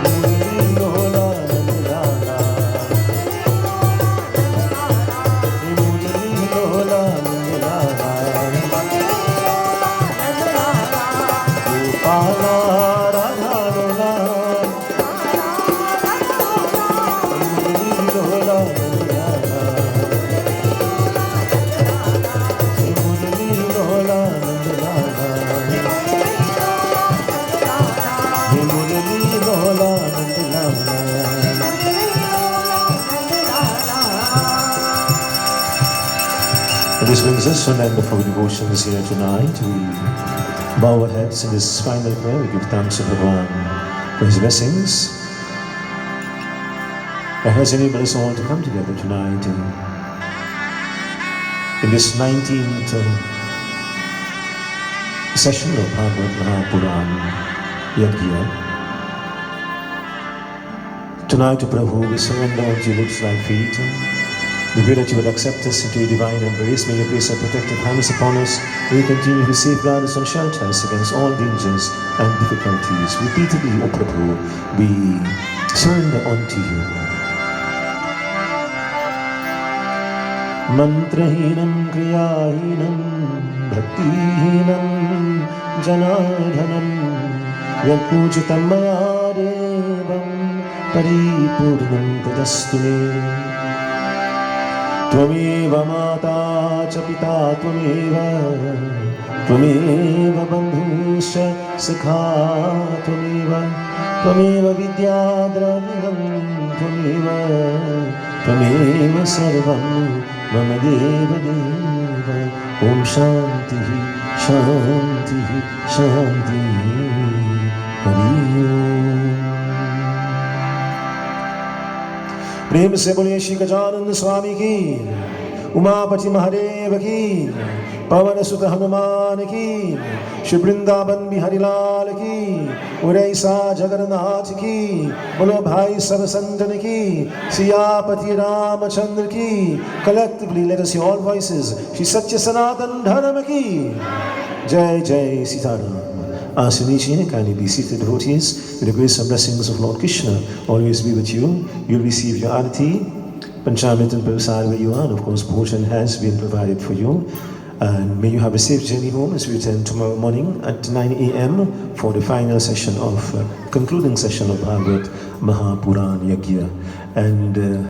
मुरली लोला नंदलाला, मुरली लोला Nandlala. And this brings us to an end of our devotions here tonight. We bow our heads in this final prayer. We give thanks to Bhagavan for his blessings. That has enabled us all to come together tonight in this 19th session of Bhagavad Mahapuran Yajna. Tonight, O Prabhu, we surrender unto your lips thy feet. We pray that you would accept us into your divine embrace. May you place your protective hands upon us. May you continue to safeguard us and shelter us against all dangers and difficulties. Repeatedly, O Prabhu, we surrender unto you. Mantrahinam kriyahinam bhaktihinam janadhanam yakuchitam mayadevam paripurnam tadastu me. Tvameva mata cha pita tvameva bandhuscha sakha tvameva vidyadravinam tvameva sarvam mama deva deva. Om shanti shanti shanti Hari Om. प्रेम से बोलिए श्री गजानन स्वामी की, उमापति महादेव की, पवन सुत हनुमान की, श्री वृंदावन बिहारी लाल की, उड़ैसा जगन्नाथ की, बोलो भाई सब संतन की, सियापति रामचंद्र की. Collectively let us hear all voices. Shri सत्य सनातन धर्म की जय जय Sitaram. Asanichi, kindly be seated, devotees. With the grace and blessings of Lord Krishna always be with you. You'll receive your arati, Panchamrit and Prasad where you are. And of course, bhojan has been provided for you. And may you have a safe journey home as we return tomorrow morning at 9 a.m. for the final session of, concluding session of Bhagavad Mahapuran Yajna. And